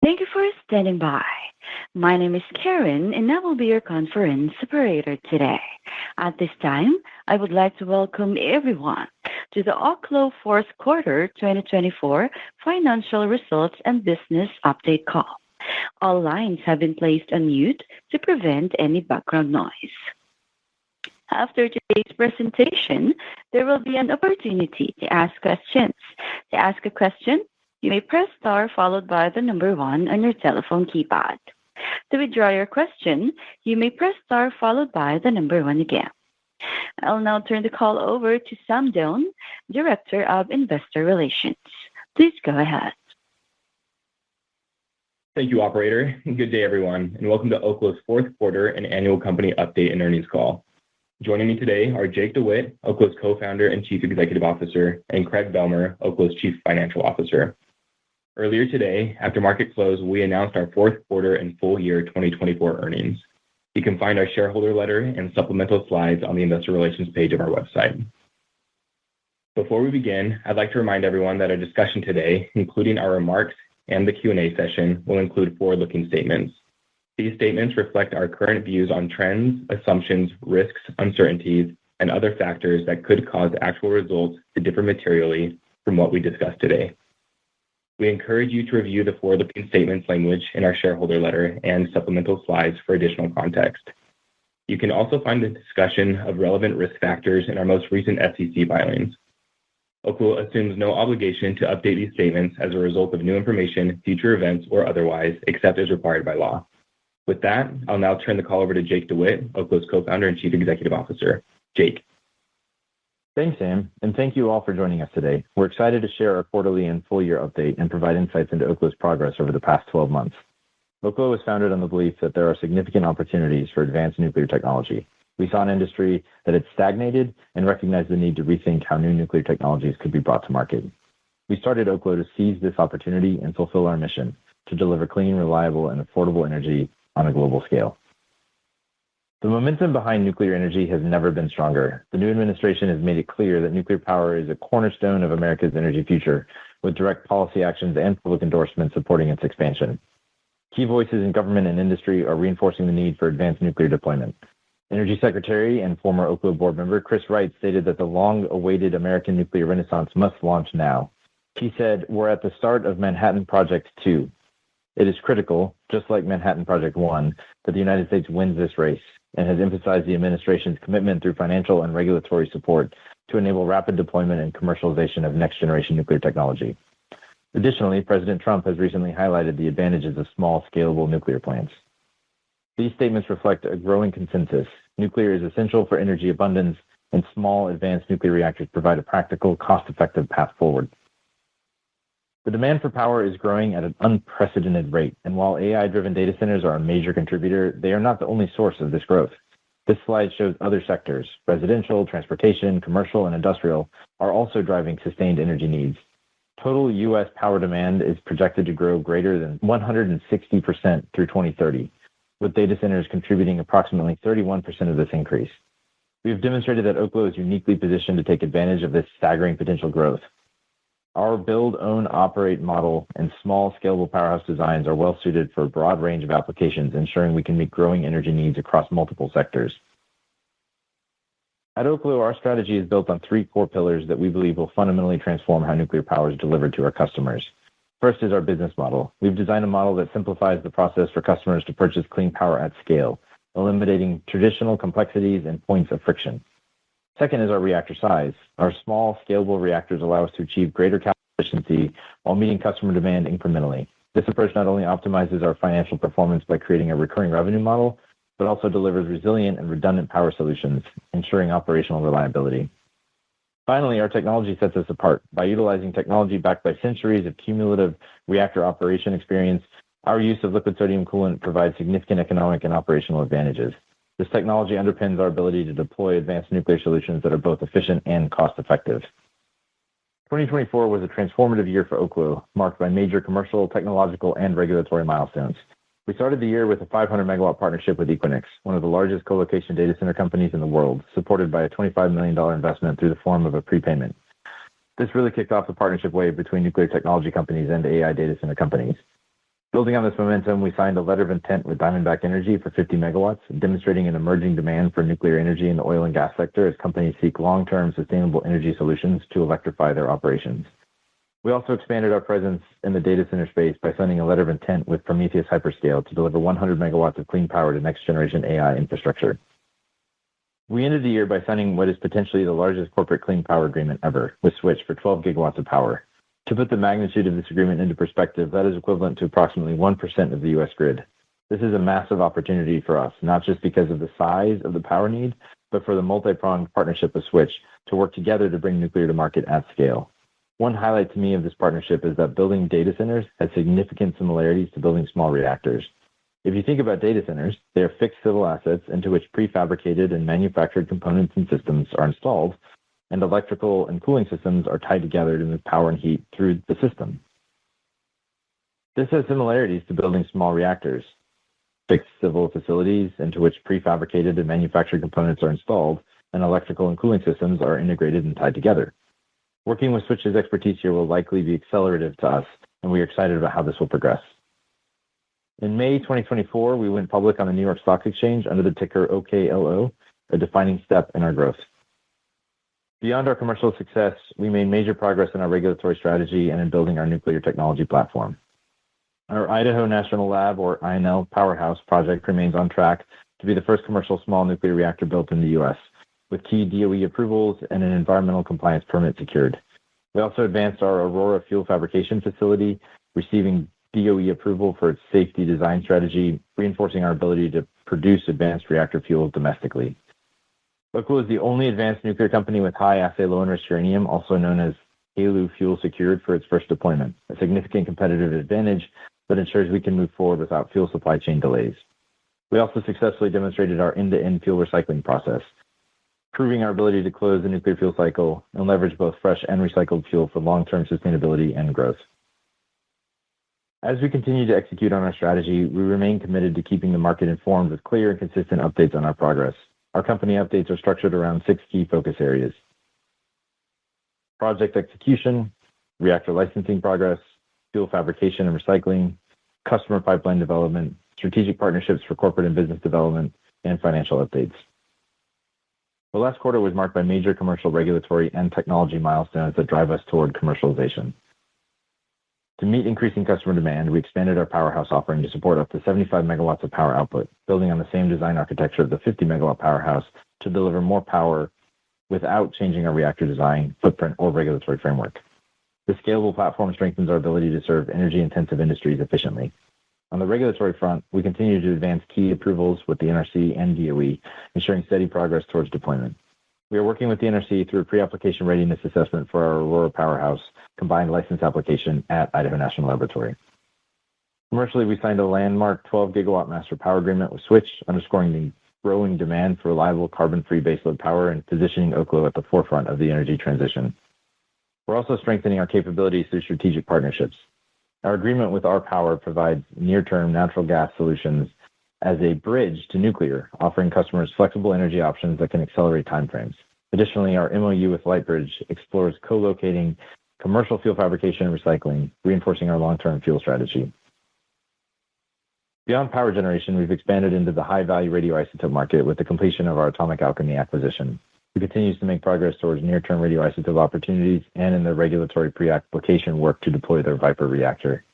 Thank you for standing by. My name is Karen, and I will be your conference operator today. At this time, I would like to welcome everyone to the Oklo Fourth Quarter 2024 Financial Results and Business Update Call. All lines have been placed on mute to prevent any background noise. After today's presentation, there will be an opportunity to ask questions. To ask a question, you may press star followed by the number 1 on your telephone keypad. To withdraw your question, you may press star followed by the number 1 again. I'll now turn the call over to Sam Doan, Director of Investor Relations. Please go ahead. Thank you, Operator. Good day, everyone, and welcome to Oklo's Fourth Quarter and Annual Company Update and Earnings Call. Joining me today are Jake DeWitt, Oklo's Co-founder and Chief Executive Officer, and Craig Bealmear, Oklo's Chief Financial Officer. Earlier today, after market close, we announced our fourth quarter and full year 2024 earnings. You can find our shareholder letter and supplemental slides on the Investor Relations page of our website. Before we begin, I'd like to remind everyone that our discussion today, including our remarks and the Q&A session, will include forward-looking statements. These statements reflect our current views on trends, assumptions, risks, uncertainties, and other factors that could cause actual results to differ materially from what we discuss today. We encourage you to review the forward-looking statements language in our shareholder letter and supplemental slides for additional context. You can also find the discussion of relevant risk factors in our most recent SEC filings. Oklo assumes no obligation to update these statements as a result of new information, future events, or otherwise, except as required by law. With that, I'll now turn the call over to Jake DeWitt, Oklo's Co-founder and Chief Executive Officer. Jake. Thanks, Sam, and thank you all for joining us today. We're excited to share our quarterly and full year update and provide insights into Oklo's progress over the past 12 months. Oklo was founded on the belief that there are significant opportunities for advanced nuclear technology. We saw an industry that had stagnated and recognized the need to rethink how new nuclear technologies could be brought to market. We started Oklo to seize this opportunity and fulfill our mission to deliver clean, reliable, and affordable energy on a global scale. The momentum behind nuclear energy has never been stronger. The new administration has made it clear that nuclear power is a cornerstone of America's energy future, with direct policy actions and public endorsements supporting its expansion. Key voices in government and industry are reinforcing the need for advanced nuclear deployment. Energy Secretary and former Oklo board member Chris Wright stated that the long-awaited American nuclear renaissance must launch now. He said, "We're at the start of Manhattan Project 2. It is critical, just like Manhattan Project 1, that the United States wins this race," and has emphasized the administration's commitment through financial and regulatory support to enable rapid deployment and commercialization of next-generation nuclear technology. Additionally, President Trump has recently highlighted the advantages of small, scalable nuclear plants. These statements reflect a growing consensus. Nuclear is essential for energy abundance, and small, advanced nuclear reactors provide a practical, cost-effective path forward. The demand for power is growing at an unprecedented rate, and while AI-driven data centers are a major contributor, they are not the only source of this growth. This slide shows other sectors, residential, transportation, commercial, and industrial, are also driving sustained energy needs. Total U.S. power demand is projected to grow greater than 160% through 2030, with data centers contributing approximately 31% of this increase. We have demonstrated that Oklo is uniquely positioned to take advantage of this staggering potential growth. Our build, own, operate model and small, scalable powerhouse designs are well suited for a broad range of applications, ensuring we can meet growing energy needs across multiple sectors. At Oklo, our strategy is built on 3 core pillars that we believe will fundamentally transform how nuclear power is delivered to our customers. First is our business model. We've designed a model that simplifies the process for customers to purchase clean power at scale, eliminating traditional complexities and points of friction. Second is our reactor size. Our small, scalable reactors allow us to achieve greater capital efficiency while meeting customer demand incrementally. This approach not only optimizes our financial performance by creating a recurring revenue model, but also delivers resilient and redundant power solutions, ensuring operational reliability. Finally, our technology sets us apart. By utilizing technology backed by centuries of cumulative reactor operation experience, our use of liquid sodium coolant provides significant economic and operational advantages. This technology underpins our ability to deploy advanced nuclear solutions that are both efficient and cost-effective. 2024 was a transformative year for Oklo, marked by major commercial, technological, and regulatory milestones. We started the year with a 500-megawatt partnership with Equinix, one of the largest colocation data center companies in the world, supported by a $25 million investment through the form of a prepayment. This really kicked off the partnership wave between nuclear technology companies and AI data center companies. Building on this momentum, we signed a letter of intent with Diamondback Energy for 50 megawatts, demonstrating an emerging demand for nuclear energy in the oil and gas sector as companies seek long-term sustainable energy solutions to electrify their operations. We also expanded our presence in the data center space by signing a letter of intent with Prometheus Hyperscale to deliver 100 megawatts of clean power to next-generation AI infrastructure. We ended the year by signing what is potentially the largest corporate clean power agreement ever with Switch for 12 gigawatts of power. To put the magnitude of this agreement into perspective, that is equivalent to approximately 1% of the U.S. grid. This is a massive opportunity for us, not just because of the size of the power need, but for the multi-pronged partnership with Switch to work together to bring nuclear to market at scale. One highlight to me of this partnership is that building data centers has significant similarities to building small reactors. If you think about data centers, they are fixed civil assets into which prefabricated and manufactured components and systems are installed, and electrical and cooling systems are tied together to move power and heat through the system. This has similarities to building small reactors, fixed civil facilities into which prefabricated and manufactured components are installed, and electrical and cooling systems are integrated and tied together. Working with Switch's expertise here will likely be accelerative to us, and we are excited about how this will progress. In May 2024, we went public on the New York Stock Exchange under the ticker OKLO, a defining step in our growth. Beyond our commercial success, we made major progress in our regulatory strategy and in building our nuclear technology platform. Our Idaho National Lab, or INL, Powerhouse project remains on track to be the first commercial small nuclear reactor built in the U.S., with key DOE approvals and an environmental compliance permit secured. We also advanced our Aurora fuel fabrication facility, receiving DOE approval for its safety design strategy, reinforcing our ability to produce advanced reactor fuels domestically. Oklo is the only advanced nuclear company with high assay low enriched uranium, also known as HALEU fuel, secured for its first deployment, a significant competitive advantage that ensures we can move forward without fuel supply chain delays. We also successfully demonstrated our end-to-end fuel recycling process, proving our ability to close the nuclear fuel cycle and leverage both fresh and recycled fuel for long-term sustainability and growth. As we continue to execute on our strategy, we remain committed to keeping the market informed with clear and consistent updates on our progress. Our company updates are structured around 6 key focus areas: project execution, reactor licensing progress, fuel fabrication and recycling, customer pipeline development, strategic partnerships for corporate and business development, and financial updates. The last quarter was marked by major commercial, regulatory, and technology milestones that drive us toward commercialization. To meet increasing customer demand, we expanded our Powerhouse offering to support up to 75 megawatts of power output, building on the same design architecture of the 50 megawatt Powerhouse to deliver more power without changing our reactor design, footprint, or regulatory framework. This scalable platform strengthens our ability to serve energy-intensive industries efficiently. On the regulatory front, we continue to advance key approvals with the NRC and DOE, ensuring steady progress towards deployment. We are working with the NRC through a pre-application readiness assessment for our Aurora Powerhouse combined license application at Idaho National Laboratory. Commercially, we signed a landmark 12 gigawatt master power agreement with Switch, underscoring the growing demand for reliable carbon-free baseload power and positioning Oklo at the forefront of the energy transition. We're also strengthening our capabilities through strategic partnerships. Our agreement with R Power provides near-term natural gas solutions as a bridge to nuclear, offering customers flexible energy options that can accelerate timeframes. Additionally, our MOU with Lightbridge explores co-locating commercial fuel fabrication and recycling, reinforcing our long-term fuel strategy. Beyond power generation, we've expanded into the high-value radioisotope market with the completion of our Atomic Alchemy acquisition. We continue to make progress towards near-term radioisotope opportunities and in the regulatory pre-application work to deploy their Viper reactor.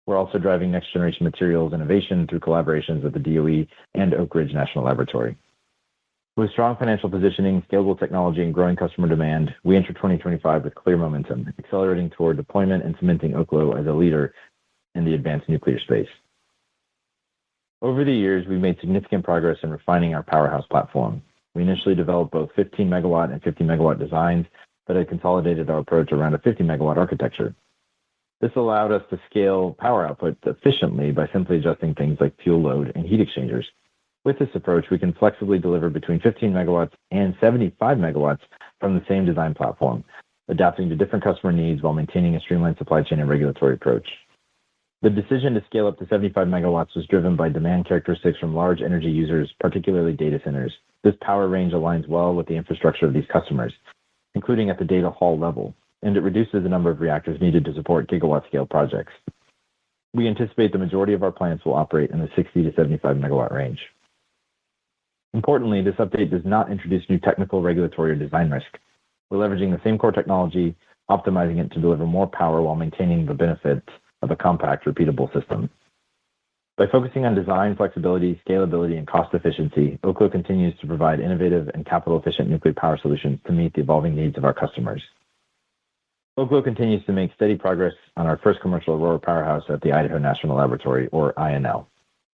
We're also driving next-generation materials innovation through collaborations with the DOE and Oak Ridge National Laboratory. With strong financial positioning, scalable technology, and growing customer demand, we enter 2025 with clear momentum, accelerating toward deployment and cementing Oklo as a leader in the advanced nuclear space. Over the years, we've made significant progress in refining our Powerhouse platform. We initially developed both 15 megawatt and 50 megawatt designs, but had consolidated our approach around a 50 megawatt architecture. This allowed us to scale power output efficiently by simply adjusting things like fuel load and heat exchangers. With this approach, we can flexibly deliver between 15 megawatts and 75 megawatts from the same design platform, adapting to different customer needs while maintaining a streamlined supply chain and regulatory approach. The decision to scale up to 75 megawatts was driven by demand characteristics from large energy users, particularly data centers. This power range aligns well with the infrastructure of these customers, including at the data hall level, and it reduces the number of reactors needed to support gigawatt-scale projects. We anticipate the majority of our plants will operate in the 60 to 75 megawatt range. Importantly, this update does not introduce new technical, regulatory, or design risk. We're leveraging the same core technology, optimizing it to deliver more power while maintaining the benefits of a compact, repeatable system. By focusing on design, flexibility, scalability, and cost efficiency, Oklo continues to provide innovative and capital-efficient nuclear power solutions to meet the evolving needs of our customers. Oklo continues to make steady progress on our first commercial Aurora powerhouse at the Idaho National Laboratory, or INL.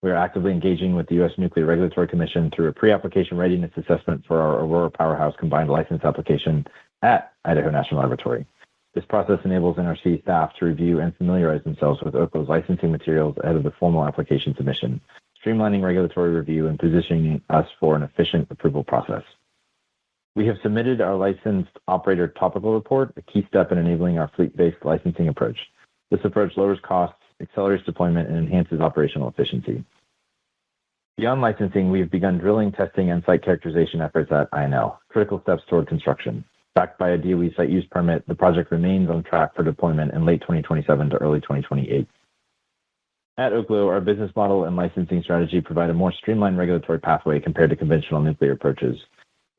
We are actively engaging with the U.S. Nuclear Regulatory Commission through a pre-application readiness assessment for our Aurora powerhouse combined license application at Idaho National Laboratory. This process enables NRC staff to review and familiarize themselves with Oklo's licensing materials ahead of the formal application submission, streamlining regulatory review and positioning us for an efficient approval process. We have submitted our licensed operator topical report, a key step in enabling our fleet-based licensing approach. This approach lowers costs, accelerates deployment, and enhances operational efficiency. Beyond licensing, we have begun drilling, testing, and site characterization efforts at INL, critical steps toward construction. Backed by a DOE site use permit, the project remains on track for deployment in late 2027 to early 2028. At Oklo, our business model and licensing strategy provide a more streamlined regulatory pathway compared to conventional nuclear approaches.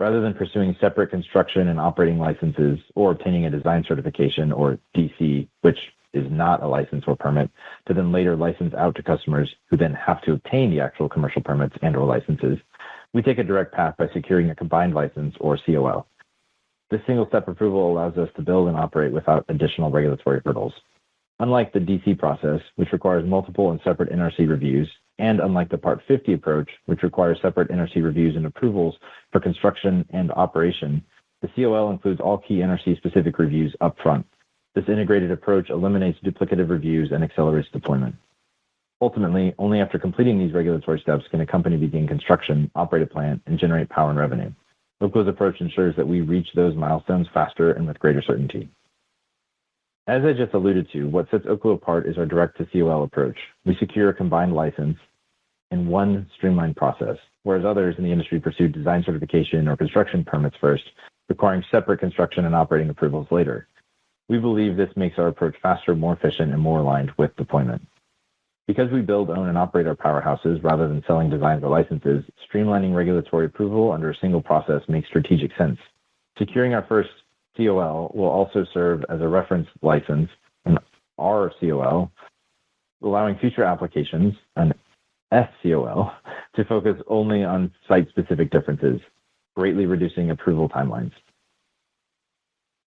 Rather than pursuing separate construction and operating licenses or obtaining a design certification, or DC, which is not a license or permit, to then later license out to customers who then have to obtain the actual commercial permits and or licenses, we take a direct path by securing a combined license, or COL. This single-step approval allows us to build and operate without additional regulatory hurdles. Unlike the DC process, which requires multiple and separate NRC reviews, and unlike the Part 50 approach, which requires separate NRC reviews and approvals for construction and operation, the COL includes all key NRC-specific reviews up front. This integrated approach eliminates duplicative reviews and accelerates deployment. Ultimately, only after completing these regulatory steps can a company begin construction, operate a plant, and generate power and revenue. Oklo's approach ensures that we reach those milestones faster and with greater certainty. As I just alluded to, what sets Oklo apart is our direct-to-COL approach. We secure a combined license in one streamlined process, whereas others in the industry pursue design certification or construction permits first, requiring separate construction and operating approvals later. We believe this makes our approach faster, more efficient, and more aligned with deployment. Because we build, own, and operate our powerhouses rather than selling designs or licenses, streamlining regulatory approval under a single process makes strategic sense. Securing our first COL will also serve as a reference license, an RCOL, allowing future applications, an SCOL, to focus only on site-specific differences, greatly reducing approval timelines.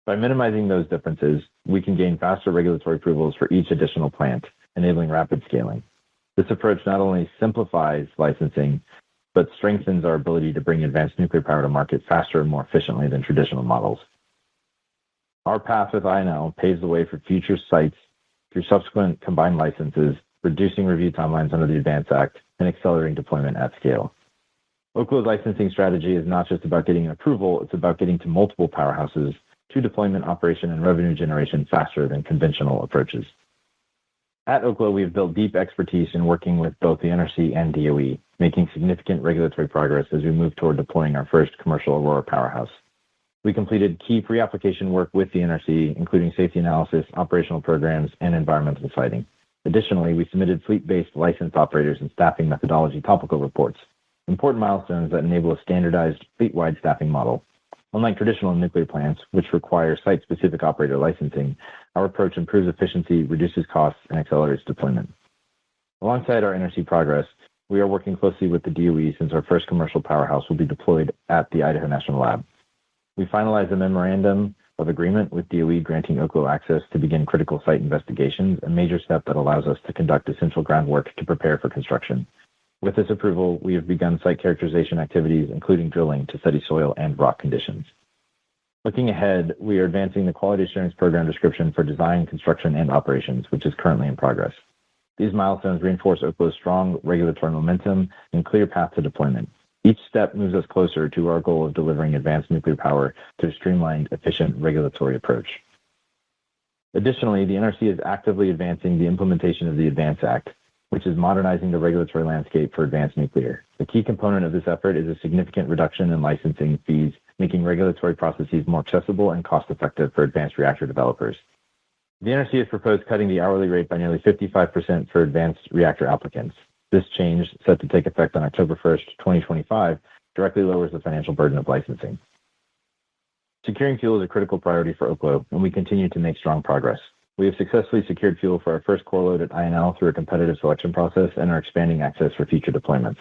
By minimizing those differences, we can gain faster regulatory approvals for each additional plant, enabling rapid scaling. This approach not only simplifies licensing, but strengthens our ability to bring advanced nuclear power to market faster and more efficiently than traditional models. Our path with INL paves the way for future sites through subsequent combined licenses, reducing review timelines under the ADVANCE Act, and accelerating deployment at scale. Oklo's licensing strategy is not just about getting an approval, it's about getting to multiple powerhouses, to deployment, operation, and revenue generation faster than conventional approaches. At Oklo, we have built deep expertise in working with both the NRC and DOE, making significant regulatory progress as we move toward deploying our first commercial Aurora powerhouse. We completed key pre-application work with the NRC, including safety analysis, operational programs, and environmental siting. Additionally, we submitted fleet-based licensed operators and staffing methodology topical reports, important milestones that enable a standardized fleet-wide staffing model. Unlike traditional nuclear plants, which require site-specific operator licensing, our approach improves efficiency, reduces costs, and accelerates deployment. Alongside our NRC progress, we are working closely with the DOE since our first commercial powerhouse will be deployed at the Idaho National Lab. We finalized a memorandum of agreement with DOE granting Oklo access to begin critical site investigations, a major step that allows us to conduct essential groundwork to prepare for construction. With this approval, we have begun site characterization activities, including drilling to study soil and rock conditions. Looking ahead, we are advancing the Quality Assurance Program description for design, construction, and operations, which is currently in progress. These milestones reinforce Oklo's strong regulatory momentum and clear path to deployment. Each step moves us closer to our goal of delivering advanced nuclear power through a streamlined, efficient regulatory approach. Additionally, the NRC is actively advancing the implementation of the ADVANCE Act, which is modernizing the regulatory landscape for advanced nuclear. The key component of this effort is a significant reduction in licensing fees, making regulatory processes more accessible and cost-effective for advanced reactor developers. The NRC has proposed cutting the hourly rate by nearly 55% for advanced reactor applicants. This change, set to take effect on October 1st, 2025, directly lowers the financial burden of licensing. Securing fuel is a critical priority for Oklo, and we continue to make strong progress. We have successfully secured fuel for our first core load at INL through a competitive selection process and are expanding access for future deployments.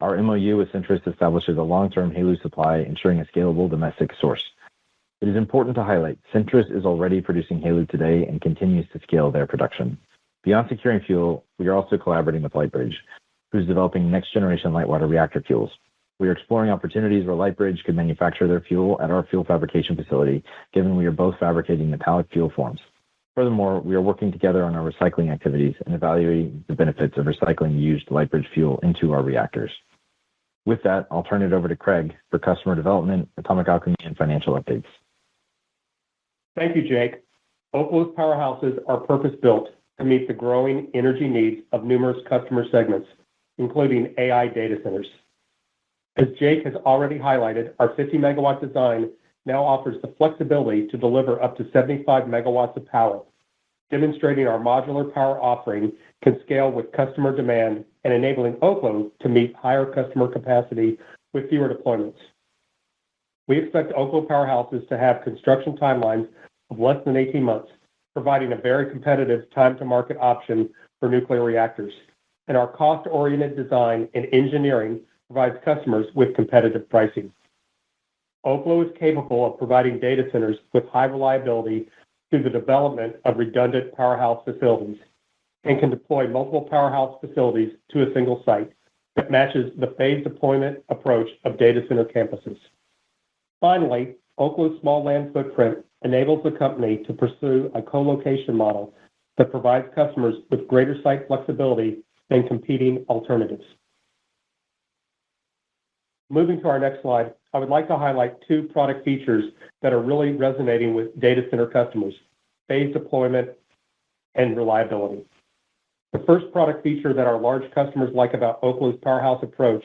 Our MOU with Centrus establishes a long-term HALEU supply, ensuring a scalable domestic source. It is important to highlight, Centrus is already producing HALEU today and continues to scale their production. Beyond securing fuel, we are also collaborating with Lightbridge, who's developing next-generation light water reactor fuels. We are exploring opportunities where Lightbridge could manufacture their fuel at our fuel fabrication facility, given we are both fabricating metallic fuel forms. Furthermore, we are working together on our recycling activities and evaluating the benefits of recycling used Lightbridge fuel into our reactors. With that, I'll turn it over to Craig for customer development, atomic alchemy, and financial updates. Thank you, Jake. Oklo's powerhouses are purpose-built to meet the growing energy needs of numerous customer segments, including AI data centers. As Jake has already highlighted, our 50-megawatt design now offers the flexibility to deliver up to 75 megawatts of power, demonstrating our modular power offering can scale with customer demand and enabling Oklo to meet higher customer capacity with fewer deployments. We expect Oklo powerhouses to have construction timelines of less than 18 months, providing a very competitive time-to-market option for nuclear reactors. And our cost-oriented design and engineering provides customers with competitive pricing. Oklo is capable of providing data centers with high reliability through the development of redundant powerhouse facilities and can deploy multiple powerhouse facilities to a single site that matches the phased deployment approach of data center campuses. Finally, Oklo's small land footprint enables the company to pursue a co-location model that provides customers with greater site flexibility than competing alternatives. Moving to our next slide, I would like to highlight two product features that are really resonating with data center customers: phased deployment and reliability. The first product feature that our large customers like about Oklo's powerhouse approach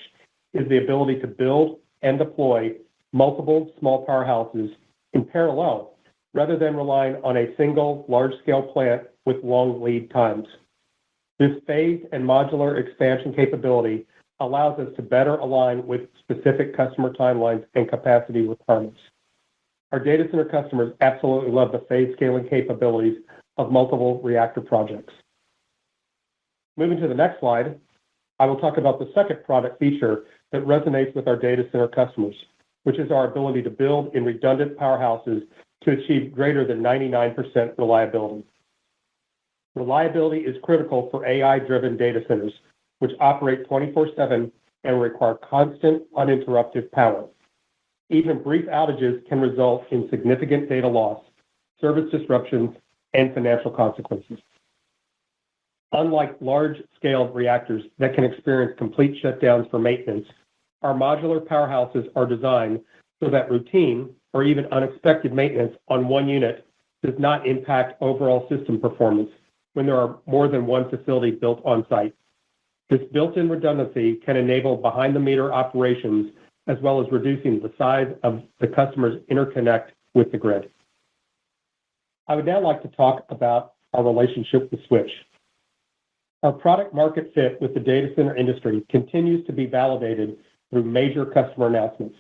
is the ability to build and deploy multiple small powerhouses in parallel, rather than relying on a single large-scale plant with long lead times. This phased and modular expansion capability allows us to better align with specific customer timelines and capacity requirements. Our data center customers absolutely love the phased scaling capabilities of multiple reactor projects. Moving to the next slide, I will talk about the second product feature that resonates with our data center customers, which is our ability to build in redundant powerhouses to achieve greater than 99% reliability. Reliability is critical for AI-driven data centers, which operate 24/7 and require constant, uninterrupted power. Even brief outages can result in significant data loss, service disruptions, and financial consequences. Unlike large-scale reactors that can experience complete shutdowns for maintenance, our modular powerhouses are designed so that routine or even unexpected maintenance on one unit does not impact overall system performance when there are more than one facility built on site. This built-in redundancy can enable behind-the-meter operations as well as reducing the size of the customer's interconnect with the grid. I would now like to talk about our relationship with Switch. Our product market fit with the data center industry continues to be validated through major customer announcements.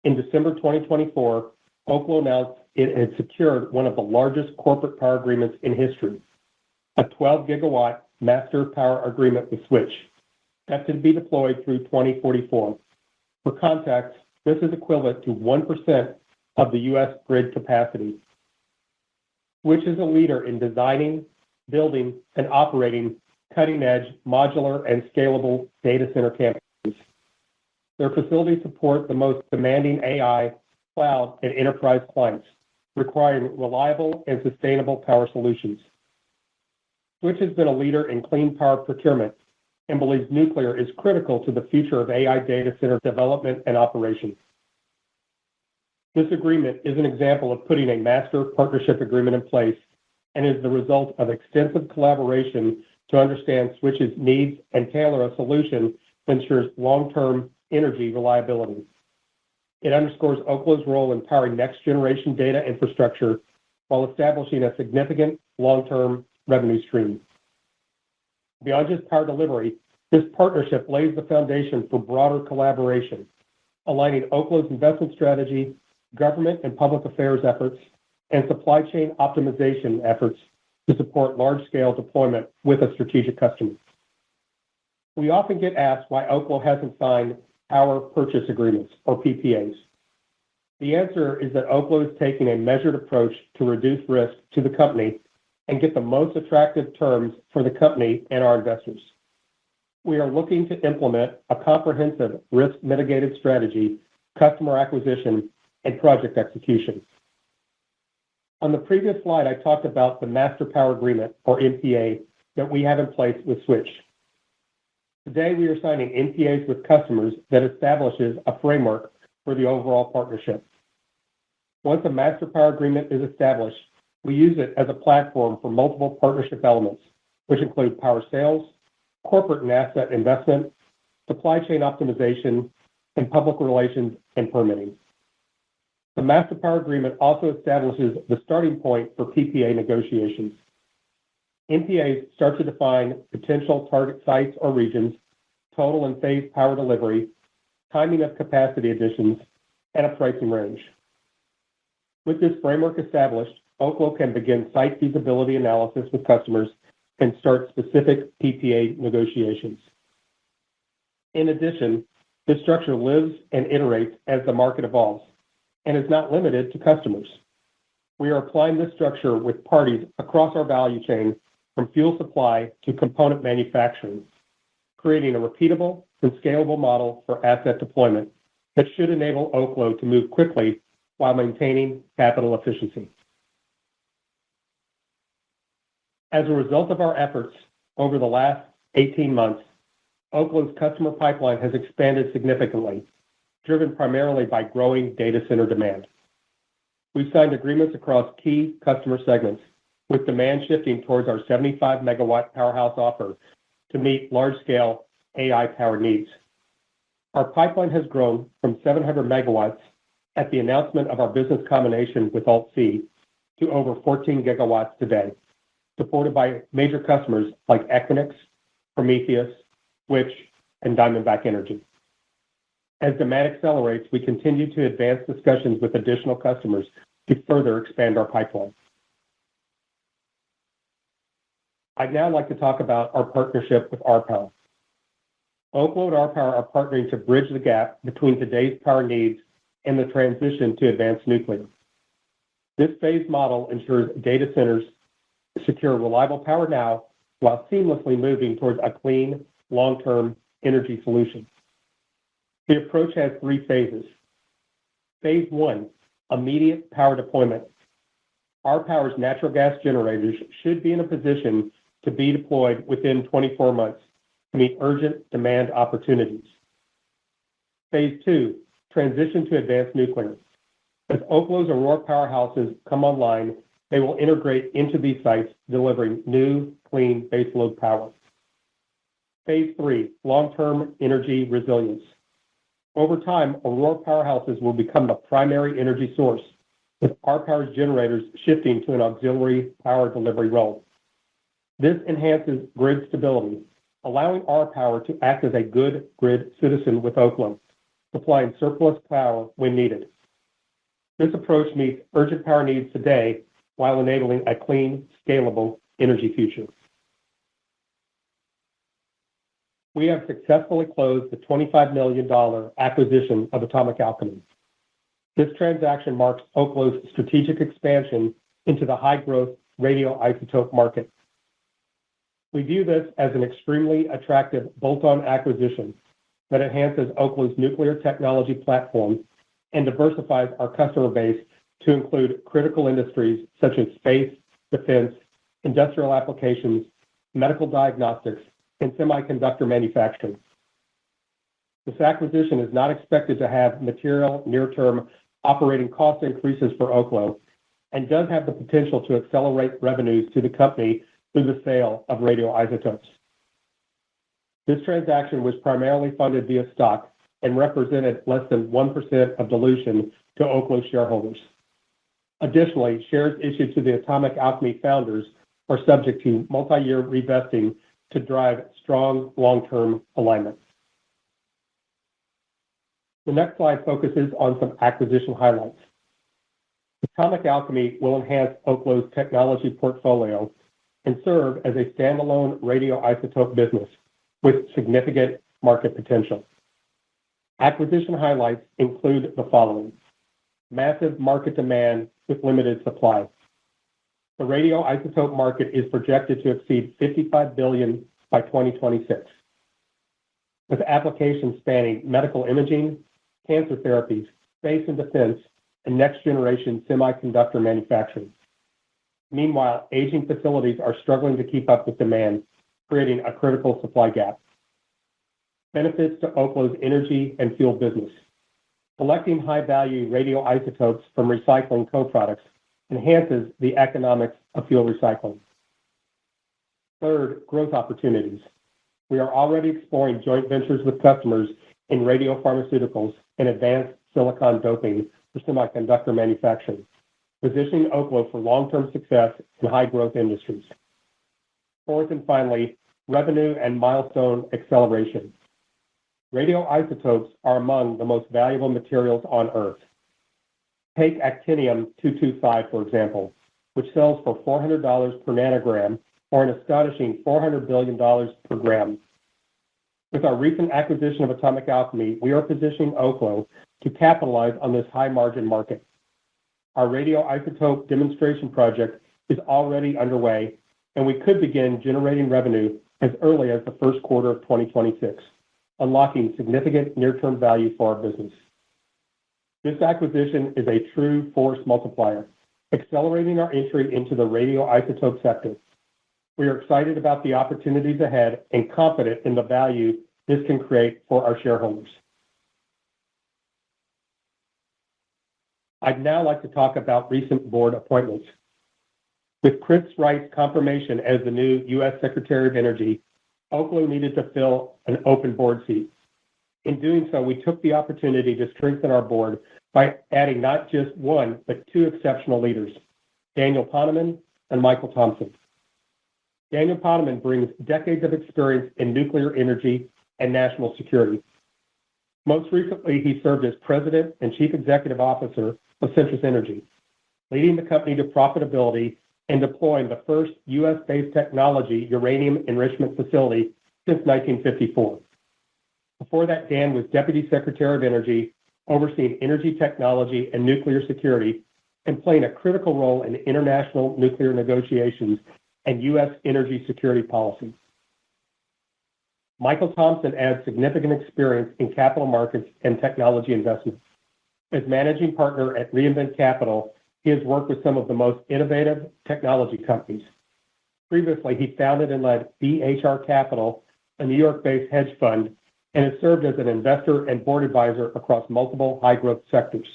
In December 2024, Oklo announced it had secured one of the largest corporate power agreements in history, a 12-gigawatt master power agreement with Switch, set to be deployed through 2044. For context, this is equivalent to 1% of the U.S. grid capacity. Switch is a leader in designing, building, and operating cutting-edge, modular, and scalable data center campuses. Their facilities support the most demanding AI, cloud, and enterprise clients, requiring reliable and sustainable power solutions. Switch has been a leader in clean power procurement and believes nuclear is critical to the future of AI data center development and operation. This agreement is an example of putting a master partnership agreement in place and is the result of extensive collaboration to understand Switch's needs and tailor a solution that ensures long-term energy reliability. It underscores Oklo's role in powering next-generation data infrastructure while establishing a significant long-term revenue stream. Beyond just power delivery, this partnership lays the foundation for broader collaboration, aligning Oklo's investment strategy, government and public affairs efforts, and supply chain optimization efforts to support large-scale deployment with a strategic customer. We often get asked why Oklo hasn't signed power purchase agreements, or PPAs. The answer is that Oklo is taking a measured approach to reduce risk to the company and get the most attractive terms for the company and our investors. We are looking to implement a comprehensive risk-mitigated strategy, customer acquisition, and project execution. On the previous slide, I talked about the Master Power Agreement, or MPA, that we have in place with Switch. Today, we are signing MPAs with customers that establishes a framework for the overall partnership. Once a Master Power Agreement is established, we use it as a platform for multiple partnership elements, which include power sales, corporate and asset investment, supply chain optimization, and public relations and permitting. The Master Power Agreement also establishes the starting point for PPA negotiations. MPAs start to define potential target sites or regions, total and phased power delivery, timing of capacity additions, and a pricing range. With this framework established, Oklo can begin site feasibility analysis with customers and start specific PPA negotiations. In addition, this structure lives and iterates as the market evolves and is not limited to customers. We are applying this structure with parties across our value chain from fuel supply to component manufacturing, creating a repeatable and scalable model for asset deployment that should enable Oklo to move quickly while maintaining capital efficiency. As a result of our efforts over the last 18 months, Oklo's customer pipeline has expanded significantly, driven primarily by growing data center demand. We've signed agreements across key customer segments, with demand shifting towards our 75-megawatt powerhouse offer to meet large-scale AI power needs. Our pipeline has grown from 700 megawatts at the announcement of our business combination with AltC to over 14 gigawatts today, supported by major customers like Equinix, Prometheus, Switch, and Diamondback Energy. As demand accelerates, we continue to advance discussions with additional customers to further expand our pipeline. I'd now like to talk about our partnership with RPower. Oklo and RPower are partnering to bridge the gap between today's power needs and the transition to advanced nuclear. This phased model ensures data centers secure reliable power now while seamlessly moving towards a clean, long-term energy solution. The approach has three phases. Phase 1, immediate power deployment. RPower's natural gas generators should be in a position to be deployed within 24 months to meet urgent demand opportunities. Phase 2, transition to advanced nuclear. As Oklo's Aurora powerhouses come online, they will integrate into these sites, delivering new, clean baseload power. Phase 3, long-term energy resilience. Over time, Aurora powerhouses will become the primary energy source, with RPower's generators shifting to an auxiliary power delivery role. This enhances grid stability, allowing RPower to act as a good grid citizen with Oklo, supplying surplus power when needed. This approach meets urgent power needs today while enabling a clean, scalable energy future. We have successfully closed the $25 million acquisition of Atomic Alchemy. This transaction marks Oklo's strategic expansion into the high-growth radioisotope market. We view this as an extremely attractive bolt-on acquisition that enhances Oklo's nuclear technology platform and diversifies our customer base to include critical industries such as space, defense, industrial applications, medical diagnostics, and semiconductor manufacturing. This acquisition is not expected to have material near-term operating cost increases for Oklo and does have the potential to accelerate revenues to the company through the sale of radioisotopes. This transaction was primarily funded via stock and represented less than 1% of dilution to Oklo shareholders. Additionally, shares issued to the Atomic Alchemy founders are subject to multi-year revesting to drive strong long-term alignment. The next slide focuses on some acquisition highlights. Atomic Alchemy will enhance Oklo's technology portfolio and serve as a standalone radioisotope business with significant market potential. Acquisition highlights include the following: massive market demand with limited supply. The radioisotope market is projected to exceed $55 billion by 2026, with applications spanning medical imaging, cancer therapies, space and defense, and next-generation semiconductor manufacturing. Meanwhile, aging facilities are struggling to keep up with demand, creating a critical supply gap. Benefits to Oklo's energy and fuel business. Collecting high-value radioisotopes from recycling co-products enhances the economics of fuel recycling. Third, growth opportunities. We are already exploring joint ventures with customers in radiopharmaceuticals and advanced silicon doping for semiconductor manufacturing, positioning Oklo for long-term success in high-growth industries. Fourth and finally, revenue and milestone acceleration. Radioisotopes are among the most valuable materials on Earth. Take actinium-225, for example, which sells for $400 per nanogram, or an astonishing $400 billion per gram. With our recent acquisition of Atomic Alchemy, we are positioning Oklo to capitalize on this high-margin market. Our radioisotope demonstration project is already underway, and we could begin generating revenue as early as the first quarter of 2026, unlocking significant near-term value for our business. This acquisition is a true force multiplier, accelerating our entry into the radioisotope sector. We are excited about the opportunities ahead and confident in the value this can create for our shareholders. I'd now like to talk about recent board appointments. With Chris Wright's confirmation as the new U.S. Secretary of Energy, Oklo needed to fill an open board seat. In doing so, we took the opportunity to strengthen our board by adding not just one, but two exceptional leaders, Daniel Poneman and Michael Thompson. Daniel Poneman brings decades of experience in nuclear energy and national security. Most recently, he served as President and Chief Executive Officer of Centrus Energy, leading the company to profitability and deploying the first U.S.-based technology uranium enrichment facility since 1954. Before that, Dan was Deputy Secretary of Energy, overseeing energy technology and nuclear security, and playing a critical role in international nuclear negotiations and U.S. energy security policy. Michael Thompson adds significant experience in capital markets and technology investments. As managing partner at Reinvent Capital, he has worked with some of the most innovative technology companies. Previously, he founded and led BHR Capital, a New York-based hedge fund, and has served as an investor and board advisor across multiple high-growth sectors.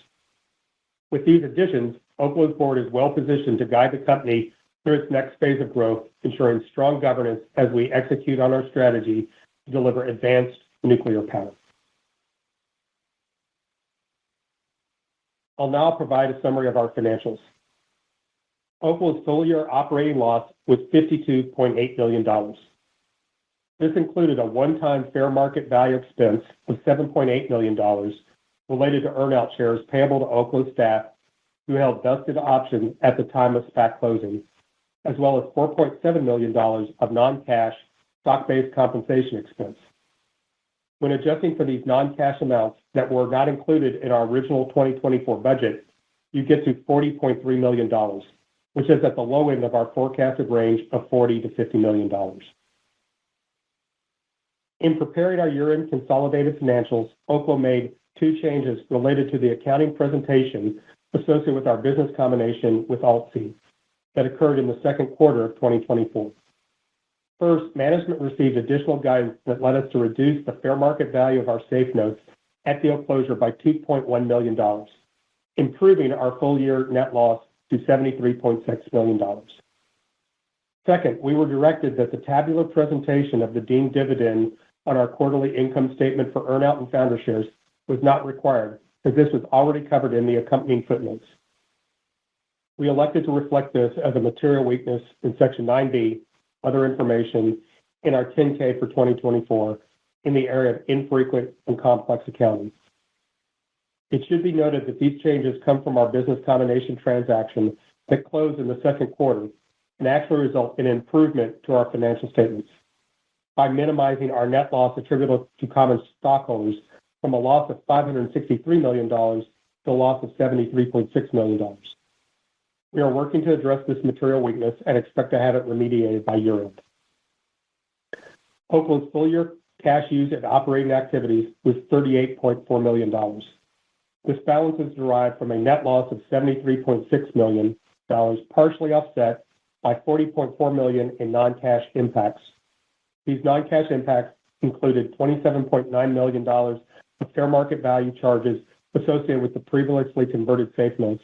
With these additions, Oklo's board is well-positioned to guide the company through its next phase of growth, ensuring strong governance as we execute on our strategy to deliver advanced nuclear power. I'll now provide a summary of our financials. Oklo's full-year operating loss was $52.8 million. This included a one-time fair market value expense of $7.8 million related to earn-out shares payable to Oklo staff who held vested options at the time of SPAC closing, as well as $4.7 million of non-cash stock-based compensation expense. When adjusting for these non-cash amounts that were not included in our original 2024 budget, you get to $40.3 million, which is at the low end of our forecasted range of $40 to $50 million. In preparing our year-end consolidated financials, Oklo made two changes related to the accounting presentation associated with our business combination with AltC that occurred in the second quarter of 2024. First, management received additional guidance that led us to reduce the fair market value of our safe notes at deal closure by $2.1 million, improving our full-year net loss to $73.6 million. Second, we were directed that the tabular presentation of the deemed dividend on our quarterly income statement for earn-out and founder shares was not required, as this was already covered in the accompanying footnotes. We elected to reflect this as a material weakness in Section 9B, Other Information, in our 10-K for 2024 in the area of infrequent and complex accounting. It should be noted that these changes come from our business combination transaction that closed in the second quarter and actually result in improvement to our financial statements by minimizing our net loss attributable to common stockholders from a loss of $563 million to a loss of $73.6 million. We are working to address this material weakness and expect to have it remediated by year-end. Oklo's full-year cash used in operating activities was $38.4 million. This balance is derived from a net loss of $73.6 million, partially offset by $40.4 million in non-cash impacts. These non-cash impacts included $27.9 million of fair market value charges associated with the previously converted SAFE notes,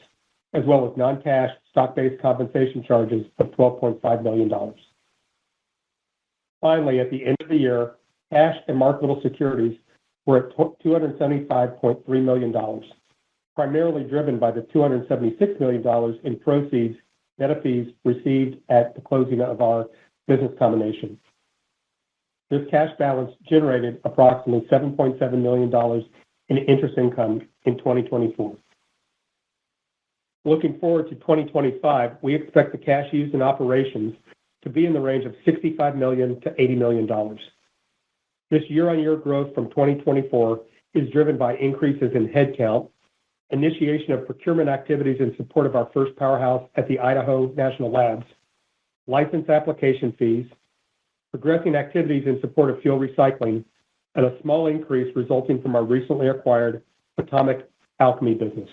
as well as non-cash stock-based compensation charges of $12.5 million. Finally, at the end of the year, cash and marketable securities were at $275.3 million, primarily driven by the $276 million in proceeds net of fees received at the closing of our business combination. This cash balance generated approximately $7.7 million in interest income in 2024. Looking forward to 2025, we expect the cash used in operations to be in the range of $65 million to $80 million. This year-on-year growth from 2024 is driven by increases in headcount, initiation of procurement activities in support of our first powerhouse at the Idaho National Labs, license application fees, progressing activities in support of fuel recycling, and a small increase resulting from our recently acquired atomic alchemy business.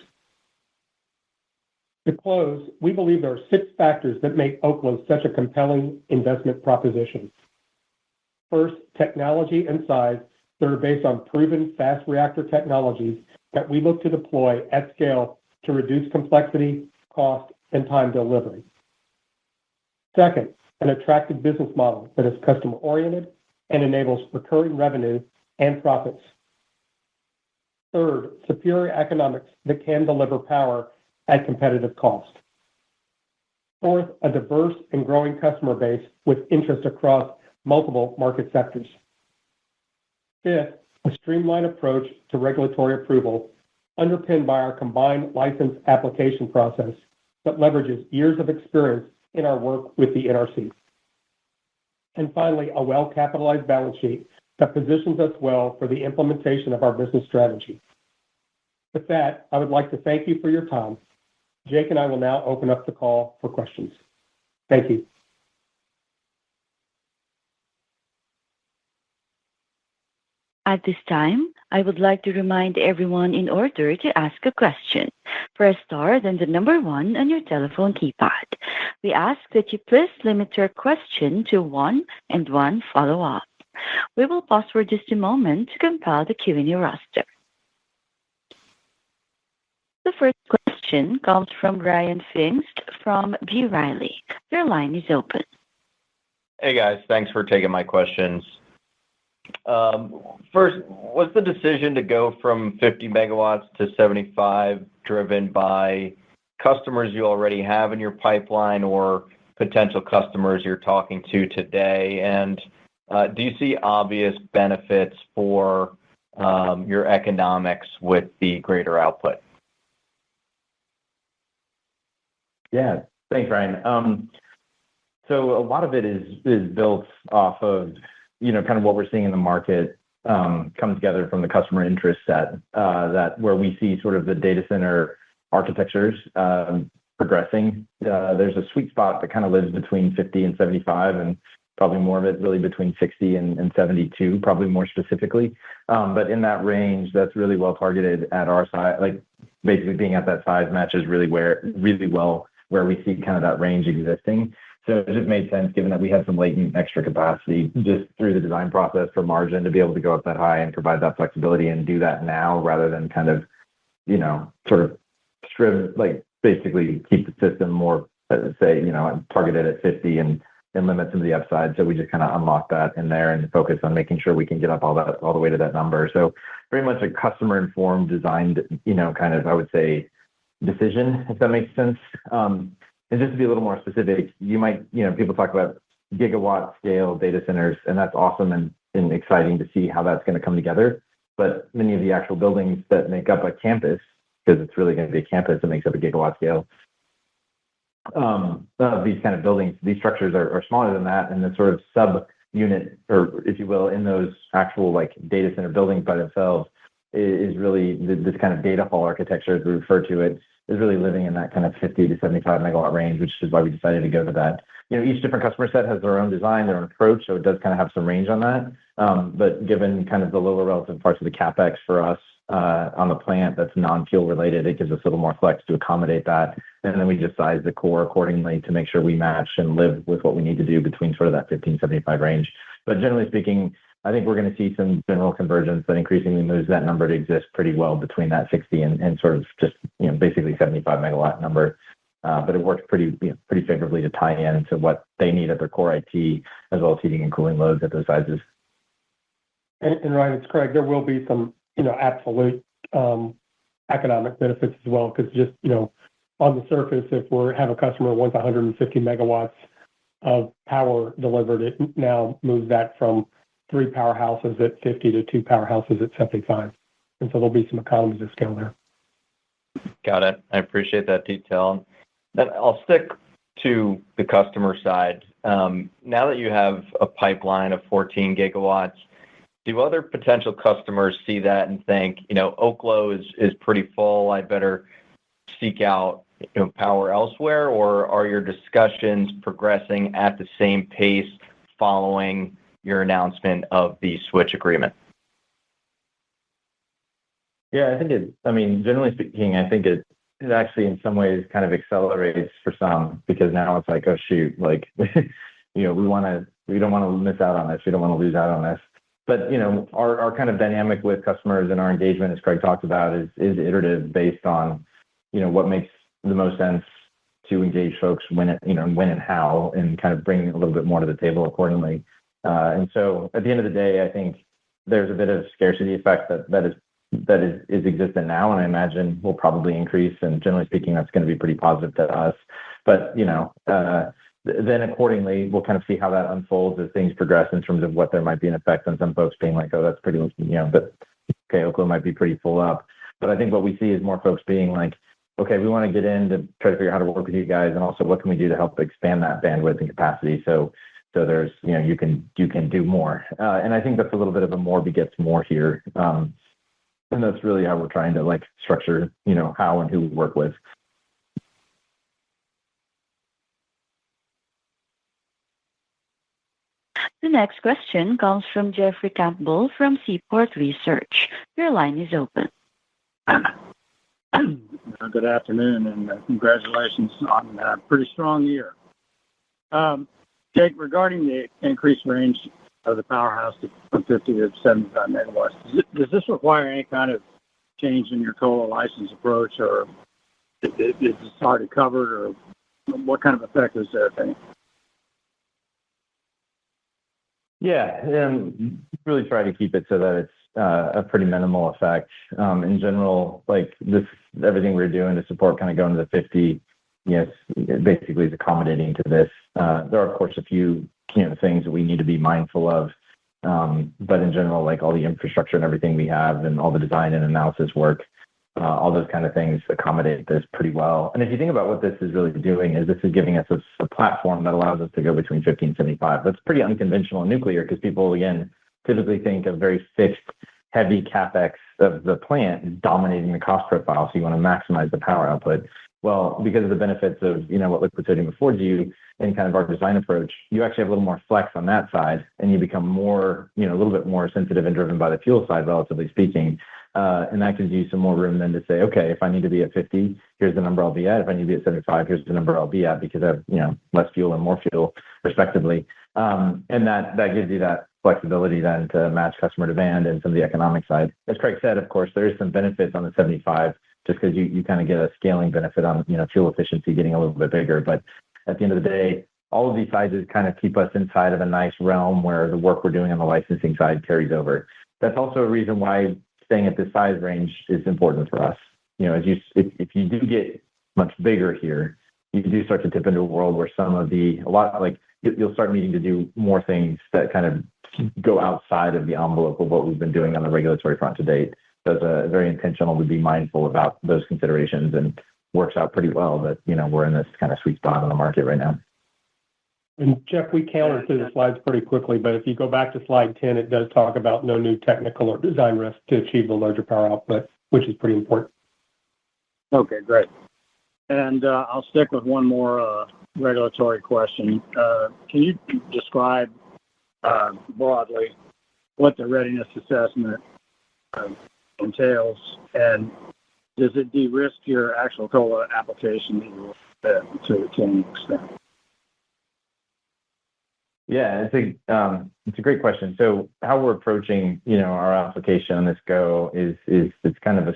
To close, we believe there are 6 factors that make Oklo such a compelling investment proposition. First, technology and size that are based on proven fast reactor technologies that we look to deploy at scale to reduce complexity, cost, and time delivery. Second, an attractive business model that is customer-oriented and enables recurring revenue and profits. Third, superior economics that can deliver power at competitive cost. Fourth, a diverse and growing customer base with interest across multiple market sectors. Fifth, a streamlined approach to regulatory approval underpinned by our combined license application process that leverages years of experience in our work with the NRC. And finally, a well-capitalized balance sheet that positions us well for the implementation of our business strategy. With that, I would like to thank you for your time. Jake and I will now open up the call for questions. Thank you. At this time, I would like to remind everyone in order to ask a question, press star, then the number 1 on your telephone keypad. We ask that you please limit your question to 1 and 1 follow-up. We will pause for just a moment to compile the Q&A roster. The first question comes from Ryan Pfingst from B. Riley. Your line is open. Hey guys, thanks for taking my questions. First, was the decision to go from 50 megawatts to 75 driven by customers you already have in your pipeline or potential customers you're talking to today? And do you see obvious benefits for your economics with the greater output? Yeah, thanks, Ryan. So a lot of it is built off of, kind of what we're seeing in the market come together from the customer interest set, that where we see sort of the data center architectures progressing. There's a sweet spot that kind of lives between 50 and 75, and probably more of it really between 60 and 72, probably more specifically. But in that range, that's really well targeted at our size, like basically being at that size matches really well where we see kind of that range existing. So it just made sense, given that we had some latent extra capacity just through the design process for margin to be able to go up that high and provide that flexibility and do that now rather than kind of, sort of basically keep the system more, targeted at 50 and limit some of the upside. So we just kind of unlock that in there and focus on making sure we can get up all the way to that number. So very much a customer informed, designed, kind of, I would say, decision, if that makes sense. And just to be a little more specific, you might, people talk about gigawatt scale data centers, and that's awesome and exciting to see how that's going to come together. But many of the actual buildings that make up a campus, because it's really going to be a campus that makes up a gigawatt scale, these kind of buildings, these structures are smaller than that, and the sort of sub-unit, or if you will, in those actual like data center buildings by themselves is really this kind of data hall architecture, as we refer to it, is really living in that kind of 50 to 75 megawatt range, which is why we decided to go to that. Each different customer set has their own design, their own approach, so it does kind of have some range on that. But given kind of the lower relative parts of the CapEx for us on the plant that's non-fuel related, it gives us a little more flex to accommodate that. And then we just size the core accordingly to make sure we match and live with what we need to do between sort of that 1575 range. But generally speaking, I think we're going to see some general convergence that increasingly moves that number to exist pretty well between that 60 and sort of just, basically 75 megawatt number. But it works pretty favorably to tie in to what they need at their core IT, as well as heating and cooling loads at those sizes. And Ryan, it's Craig. There will be some, absolute economic benefits as well, because just, on the surface, if we have a customer who wants 150 megawatts of power delivered, it now moves that from 3 powerhouses at 50 to 2 powerhouses at 75. And so there'll be some economies of scale there. Got it. I appreciate that detail. Then I'll stick to the customer side. Now that you have a pipeline of 14 gigawatts, do other potential customers see that and think, Oklo is pretty full, I better seek out power elsewhere? Or are your discussions progressing at the same pace following your announcement of the switch agreement? Yeah, generally speaking, I think it actually in some ways kind of accelerates for some, because now it's like, oh shoot, like, we don't want to miss out on this. We don't want to lose out on this. But, our kind of dynamic with customers and our engagement, as Craig talked about, is iterative based on, what makes the most sense to engage folks when and how, and kind of bring a little bit more to the table accordingly. And so at the end of the day, I think there's a bit of scarcity effect that is existent now, and I imagine will probably increase. And generally speaking, that's going to be pretty positive to us. But, then accordingly, we'll kind of see how that unfolds as things progress in terms of what there might be an effect on some folks being like, oh, that's pretty, but okay, Oklo might be pretty full up. But I think what we see is more folks being like, okay, we want to get in to try to figure out how to work with you guys, and also what can we do to help expand that bandwidth and capacity. So there's, you can do more. And I think that's a little bit of a more begets more here. And that's really how we're trying to like structure, how and who we work with. The next question comes from Jeffrey Campbell from Seaport Research. Your line is open. Good afternoon, and congratulations on a pretty strong year. Jake, regarding the increased range of the powerhouse from 50 to 75 megawatts, does this require any kind of change in your total license approach, or is this already covered, or what kind of effect is there, I think? Yeah, really try to keep it so that it's a pretty minimal effect. In general, like everything we're doing to support kind of going to the 50, yes, basically is accommodating to this. There are, of course, a few things that we need to be mindful of. But in general, like all the infrastructure and everything we have and all the design and analysis work, all those kind of things accommodate this pretty well. And if you think about what this is really doing, is this is giving us a platform that allows us to go between 50 and 75. That's pretty unconventional in nuclear, because people, again, typically think of very fixed, heavy CapEx of the plant dominating the cost profile. So you want to maximize the power output. Well, because of the benefits of, what liquid sodium affords you and kind of our design approach, you actually have a little more flex on that side, and you become more, a little bit more sensitive and driven by the fuel side, relatively speaking. And that gives you some more room then to say, okay, if I need to be at 50, here's the number I'll be at. If I need to be at 75, here's the number I'll be at, because I have, less fuel and more fuel, respectively. And that gives you that flexibility then to match customer demand and some of the economic side. As Craig said, of course, there is some benefits on the 75, just because you kind of get a scaling benefit on, fuel efficiency getting a little bit bigger. But at the end of the day, all of these sizes kind of keep us inside of a nice realm where the work we're doing on the licensing side carries over. That's also a reason why staying at this size range is important for us. if you do get much bigger here, you do start to tip into a world where you'll start needing to do more things that kind of go outside of the envelope of what we've been doing on the regulatory front to date. So it's very intentional to be mindful about those considerations, and works out pretty well that, we're in this kind of sweet spot on the market right now. And Jeff, we counted through the slides pretty quickly, but if you go back to slide 10, it does talk about no new technical or design risk to achieve the larger power output, which is pretty important. Okay, great. And I'll stick with one more regulatory question. Can you describe broadly what the readiness assessment entails, and does it de-risk your actual COLA application to any extent? Yeah, it's a great question. So how we're approaching, our application on this go is it's kind of a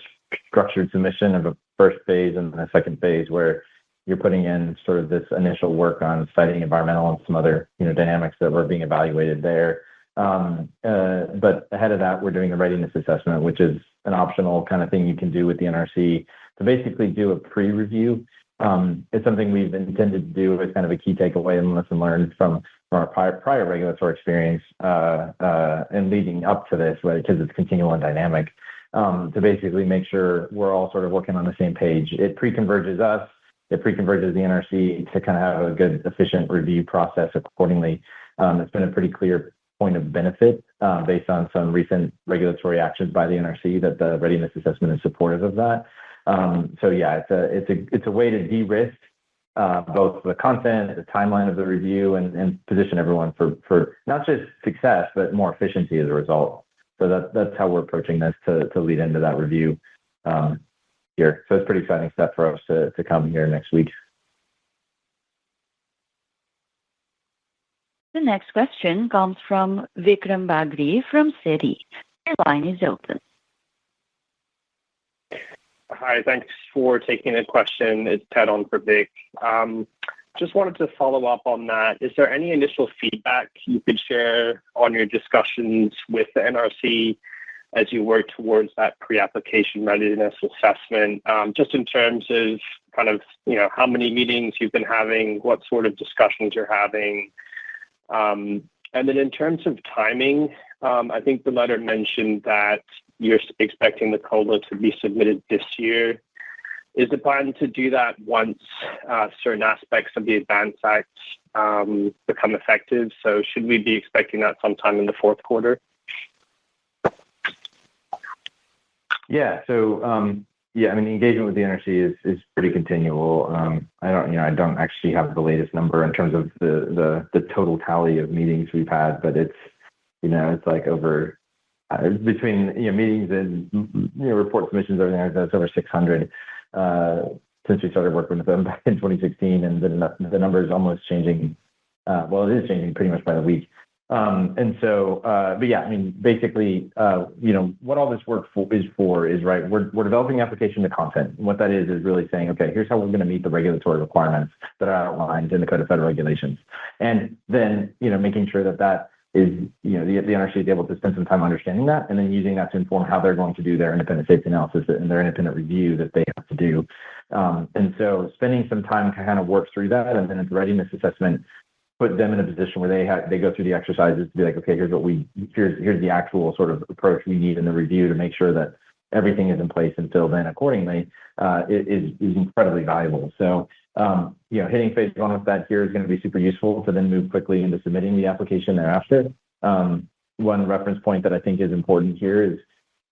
structured submission of a first phase and a second phase where you're putting in sort of this initial work on citing environmental and some other, dynamics that were being evaluated there. But ahead of that, we're doing the readiness assessment, which is an optional kind of thing you can do with the NRC to basically do a pre-review. It's something we've intended to do as kind of a key takeaway and lesson learned from our prior regulatory experience and leading up to this, right, because it's continual and dynamic, to basically make sure we're all sort of working on the same page. It pre-converges us, it pre-converges the NRC to kind of have a good, efficient review process accordingly. It's been a pretty clear point of benefit based on some recent regulatory actions by the NRC that the readiness assessment is supportive of that. So yeah, it's a way to de-risk both the content, the timeline of the review, and position everyone for not just success, but more efficiency as a result. So that's how we're approaching this to lead into that review here. So it's a pretty exciting step for us to come here next week. The next question comes from Vikram Bagri from Citi. Your line is open. Hi, thanks for taking the question. It's Ted on for Vic. Just wanted to follow up on that. Is there any initial feedback you could share on your discussions with the NRC as you work towards that pre-application readiness assessment, just in terms of kind of, how many meetings you've been having, what sort of discussions you're having? And then in terms of timing, I think the letter mentioned that you're expecting the COLA to be submitted this year. Is the plan to do that once certain aspects of the Advance Act become effective? So should we be expecting that sometime in the fourth quarter? Yeah. So the engagement with the NRC is pretty continual. I don't actually have the latest number in terms of the total tally of meetings we've had, but it's like over between meetings and report submissions, everything that's over 600 since we started working with them back in 2016, and the number is almost changing. Well, it is changing pretty much by the week. Basically, what all this work is right. We're developing the application to content. And what that is really saying, okay, here's how we're going to meet the regulatory requirements that are outlined in the Code of Federal Regulations, and then making sure that is the NRC is able to spend some time understanding that, and then using that to inform how they're going to do their independent safety analysis and their independent review that they have to do. And so spending some time to kind of work through that, and then at the readiness assessment, put them in a position where they go through the exercises to be like, okay, here's the actual sort of approach we need in the review to make sure that everything is in place and filled in accordingly, is incredibly valuable. So, hitting phase one with that here is going to be super useful to then move quickly into submitting the application thereafter. One reference point that I think is important here is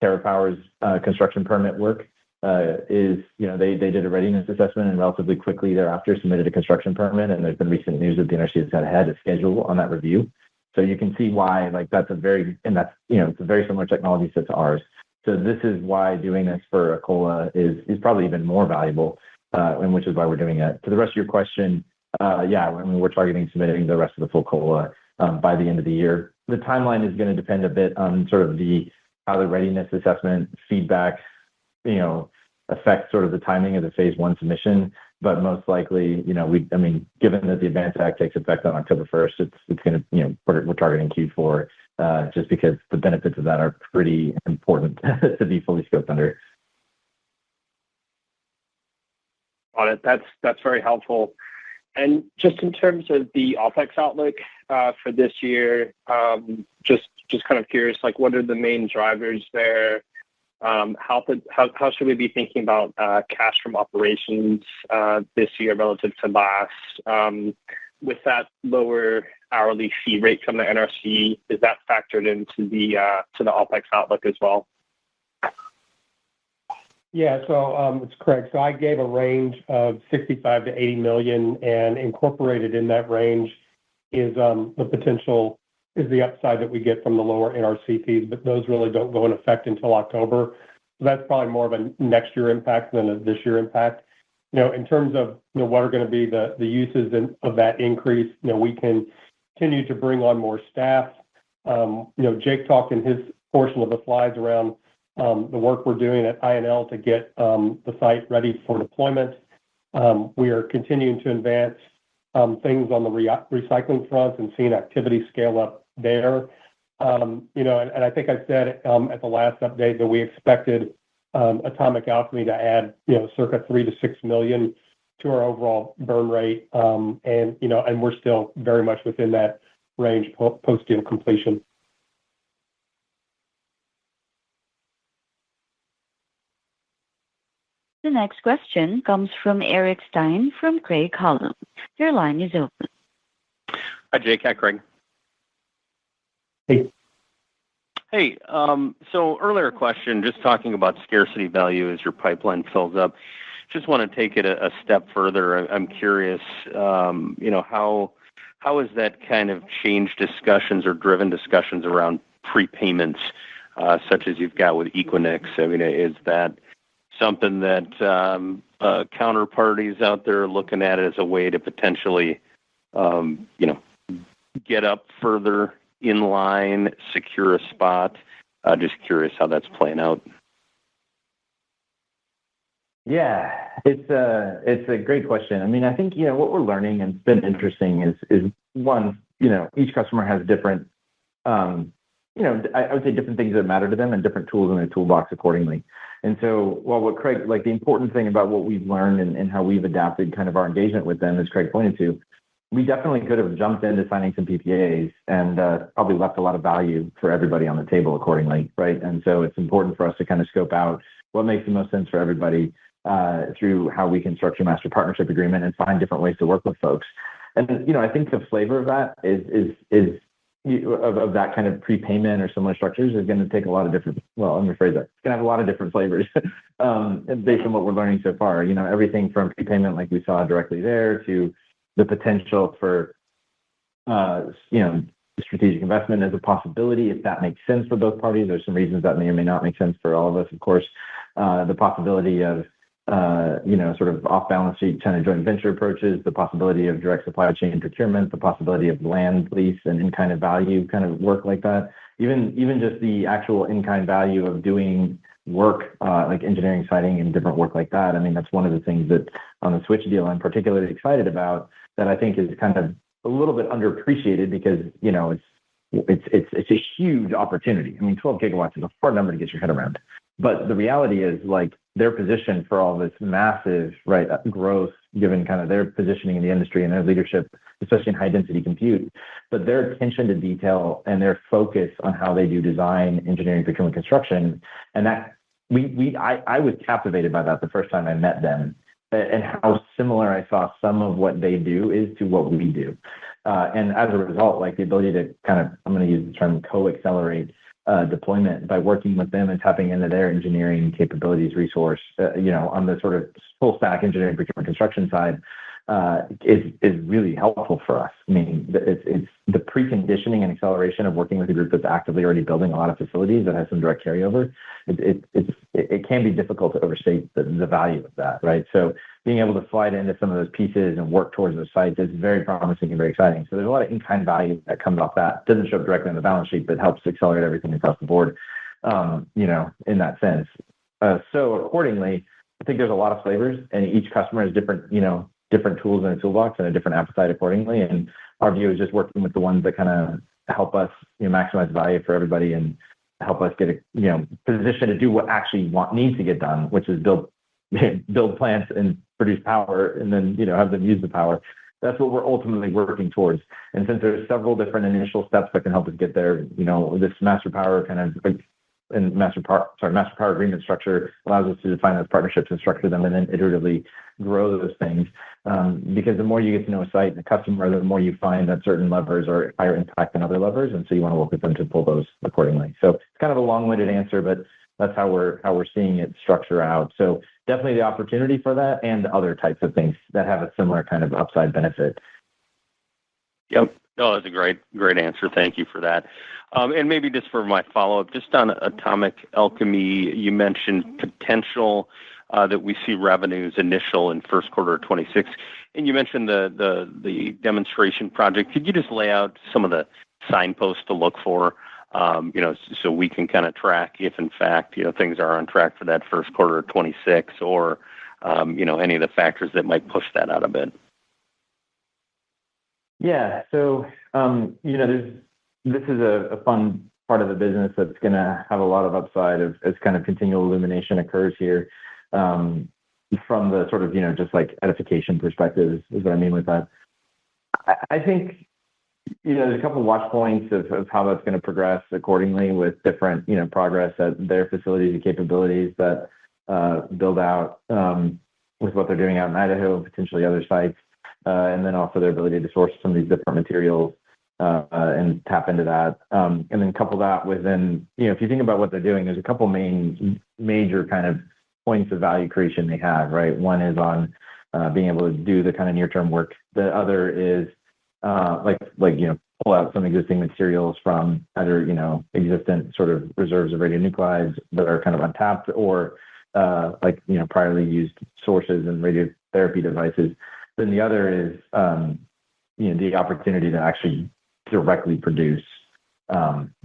TerraPower's construction permit work. They did a readiness assessment and relatively quickly thereafter submitted a construction permit, and there's been recent news that the NRC has had a schedule on that review. So you can see why it's a very similar technology set to ours. So this is why doing this for a COLA is probably even more valuable, and which is why we're doing it. To the rest of your question, we're targeting submitting the rest of the full COLA by the end of the year. The timeline is going to depend a bit on sort of how the readiness assessment feedback affects sort of the timing of the phase one submission. But most likely, given that the Advance Act takes effect on October 1st, it's going to, we're targeting Q4, just because the benefits of that are pretty important to be fully scoped under. Got it. That's very helpful. And just in terms of the OpEx outlook for this year, just kind of curious, like what are the main drivers there? How should we be thinking about cash from operations this year relative to last? With that lower hourly fee rate from the NRC, is that factored into the OpEx outlook as well? Yeah, so it's Craig. So I gave a range of 65 to 80 million, and incorporated in that range is the potential is the upside that we get from the lower NRC fees, but those really don't go in effect until October. So that's probably more of a next year impact than a this year impact. In terms of what are going to be the uses of that increase, we can continue to bring on more staff. Jake talked in his portion of the slides around the work we're doing at INL to get the site ready for deployment. We are continuing to advance things on the recycling front and seeing activity scale up there. And I think I said at the last update that we expected Atomic Alchemy to add, circa 3 to 6 million to our overall burn rate. And we're still very much within that range post-deal completion. The next question comes from Eric Stein from Craig-Hallum. Your line is open. Hi, Jake. Hi, Craig. Hey. Hey, so earlier question, just talking about scarcity value as your pipeline fills up. Just want to take it a step further. I'm curious, how has that kind of changed discussions or driven discussions around prepayments, such as you've got with Equinix? I mean, is that something that counterparties out there are looking at it as a way to potentially, get up further in line, secure a spot? Just curious how that's playing out. Yeah, it's a great question. I mean, I think, what we're learning and it's been interesting is one, each customer has different, I would say different things that matter to them and different tools in their toolbox accordingly. And so, what Craig, like the important thing about what we've learned and how we've adapted kind of our engagement with them, as Craig pointed to, we definitely could have jumped into signing some PPAs and probably left a lot of value for everybody on the table accordingly, right? And so it's important for us to kind of scope out what makes the most sense for everybody through how we can structure a master partnership agreement and find different ways to work with folks. And, I think the flavor of that is of that kind of prepayment or similar structures is going to take a lot of different, well, let me rephrase that. It's going to have a lot of different flavors based on what we're learning so far. Everything from prepayment like we saw directly there to the potential for, strategic investment as a possibility, if that makes sense for both parties. There's some reasons that may or may not make sense for all of us, of course. The possibility of, sort of off-balance sheet kind of joint venture approaches, the possibility of direct supply chain procurement, the possibility of land lease and in-kind of value kind of work like that. Even just the actual in-kind value of doing work like engineering, siting, and different work like that. I mean, that's one of the things that on the Switch deal I'm particularly excited about that I think is kind of a little bit underappreciated because, it's a huge opportunity. I mean, 12 gigawatts is a hard number to get your head around. But the reality is, like, their position for all this massive, growth, given kind of their positioning in the industry and their leadership, especially in high-density compute, but their attention to detail and their focus on how they do design, engineering, procurement, construction, and that I was captivated by that the first time I met them, and how similar I saw some of what they do is to what we do. And as a result, like the ability to kind of, I'm going to use the term co-accelerate deployment by working with them and tapping into their engineering capabilities, resource, on the sort of full stack engineering, procurement, construction side, is really helpful for us. I mean, it's the preconditioning and acceleration of working with a group that's actively already building a lot of facilities that has some direct carryover. It can be difficult to overstate the value of that, right? So being able to slide into some of those pieces and work towards those sites is very promising and very exciting. So there's a lot of in-kind value that comes off that. Doesn't show up directly on the balance sheet, but helps accelerate everything across the board, in that sense. So accordingly, I think there's a lot of flavors, and each customer has different tools in a toolbox and a different appetite accordingly. And our view is just working with the ones that kind of help us, maximize value for everybody and help us get a, position to do what actually needs to get done, which is build plants and produce power and then, have them use the power. That's what we're ultimately working towards. And since there's several different initial steps that can help us get there, this master power agreement structure allows us to define those partnerships and structure them and then iteratively grow those things. Because the more you get to know a site and a customer, the more you find that certain levers are higher impact than other levers. And so you want to work with them to pull those accordingly. So it's kind of a long-winded answer, but that's how we're seeing it structure out. So definitely the opportunity for that and other types of things that have a similar kind of upside benefit. Yep. Oh, that's a great answer. Thank you for that. And maybe just for my follow-up, just on atomic alchemy, you mentioned potential that we see revenues initial in first quarter of 26, and you mentioned the demonstration project. Could you just lay out some of the signposts to look for, so we can kind of track if in fact things are on track for that first quarter of 26, or any of the factors that might push that out a bit? Yeah. So, this is a fun part of the business that's going to have a lot of upside as kind of continual illumination occurs here. From the sort of, just like edification perspective is what I mean with that. I think, there's a couple of watch points of how that's going to progress accordingly with different, progress at their facilities and capabilities that build out with what they're doing out in Idaho, potentially other sites. And then also their ability to source some of these different materials and tap into that. And then couple that with then, if you think about what they're doing, there's a couple major kind of points of value creation they have, right? One is on being able to do the kind of near-term work. The other is pull out some existing materials from either, existent sort of reserves of radionuclides that are kind of untapped or priorly used sources and radiotherapy devices. Then the other is, the opportunity to actually directly produce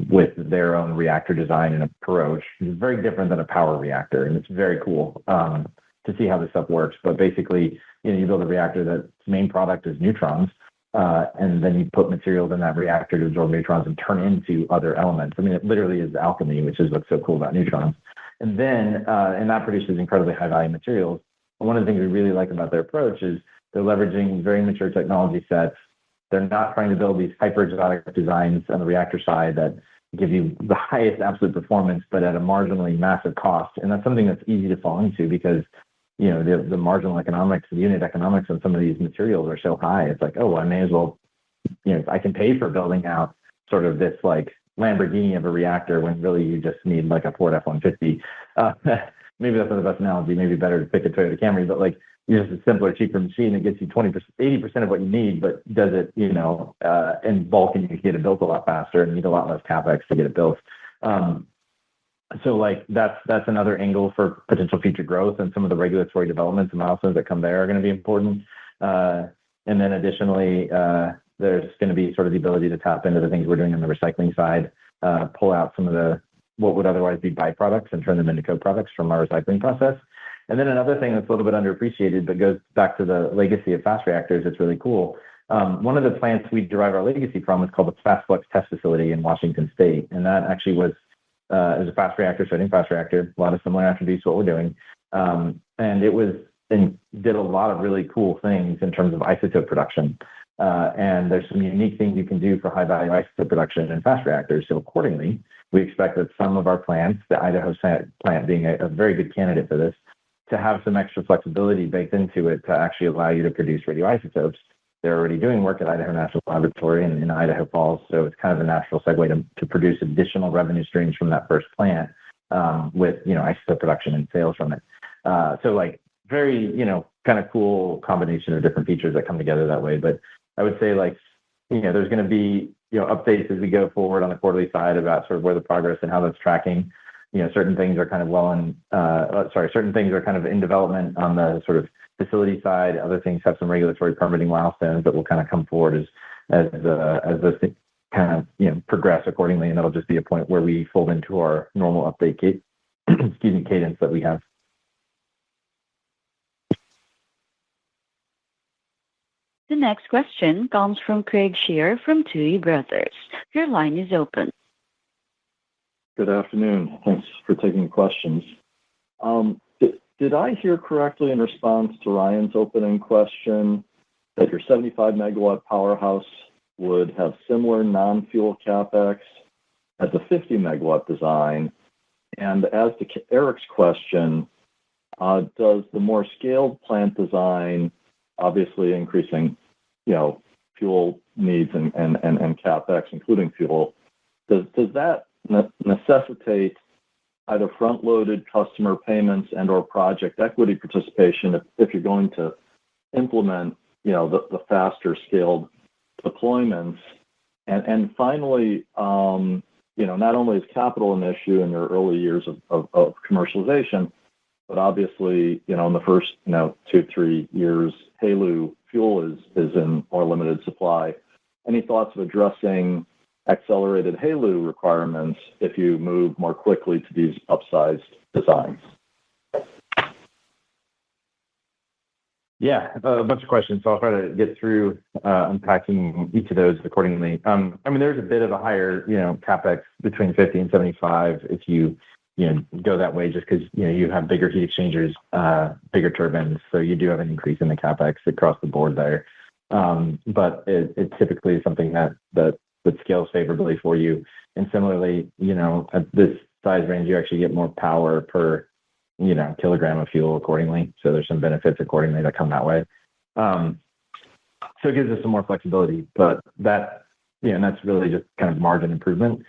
with their own reactor design and approach. It's very different than a power reactor, and it's very cool to see how this stuff works. But basically, you build a reactor that's main product is neutrons, and then you put materials in that reactor to absorb neutrons and turn into other elements. I mean, it literally is alchemy, which is what's so cool about neutrons. And then, and that produces incredibly high value materials. And one of the things we really like about their approach is they're leveraging very mature technology sets. They're not trying to build these hyper exotic designs on the reactor side that give you the highest absolute performance, but at a marginally massive cost. And that's something that's easy to fall into because, the marginal economics, the unit economics on some of these materials are so high. It's like, I may as well, I can pay for building out sort of this like Lamborghini of a reactor when really you just need like a Ford F-150. Maybe that's not the best analogy. Maybe better to pick a Toyota Camry, but like, just a simpler, cheaper machine that gets you 20%, 80% of what you need, but does it, in bulk, and you can get it built a lot faster and need a lot less CapEx to get it built. So like that's another angle for potential future growth, and some of the regulatory developments and milestones that come there are going to be important. And then additionally, there's going to be sort of the ability to tap into the things we're doing on the recycling side, pull out some of what would otherwise be byproducts and turn them into co-products from our recycling process. And then another thing that's a little bit underappreciated, but goes back to the legacy of fast reactors, it's really cool. One of the plants we derive our legacy from is called the Fast Flux Test Facility in Washington State. And that actually was a fast reactor, sodium fast reactor, a lot of similar attributes to what we're doing. And did a lot of really cool things in terms of isotope production. And there's some unique things you can do for high value isotope production in fast reactors. So accordingly, we expect that some of our plants, the Idaho plant being a very good candidate for this, to have some extra flexibility baked into it to actually allow you to produce radioisotopes. They're already doing work at Idaho National Laboratory in Idaho Falls, so it's kind of a natural segue to produce additional revenue streams from that first plant with isotope production and sales from it. So like very kind of cool combination of different features that come together that way. But I would say like there's going to be updates as we go forward on the quarterly side about sort of where the progress and how that's tracking. Certain things are kind of certain things are kind of in development on the sort of facility side. Other things have some regulatory permitting milestones that will kind of come forward as those things kind of progress accordingly, and that'll just be a point where we fold into our normal update cadence that we have. The next question comes from Craig Shear from Tuohy Brothers. Your line is open. Good afternoon. Thanks for taking questions. did I hear correctly in response to Ryan's opening question that your 75 megawatt powerhouse would have similar non-fuel CapEx as a 50 megawatt design? And as to Eric's question, does the more scaled plant design, obviously increasing, fuel needs and CapEx, including fuel, does that necessitate either front-loaded customer payments and or project equity participation if you're going to implement, the faster scaled deployments? And finally, not only is capital an issue in your early years of commercialization, but obviously, in the first, 2-3 years, HALEU fuel is in more limited supply. Any thoughts of addressing accelerated HALEU requirements if you move more quickly to these upsized designs? Yeah, a bunch of questions. So I'll try to get through unpacking each of those accordingly. There's a bit of a higher, CapEx between 50 and 75 if you go that way, just because, you have bigger heat exchangers, bigger turbines. So you do have an increase in the CapEx across the board there. But it typically is something that scales favorably for you. And similarly, at this size range, you actually get more power per, kilogram of fuel accordingly. So there's some benefits accordingly that come that way. So it gives us some more flexibility, but that, and that's really just kind of margin improvement.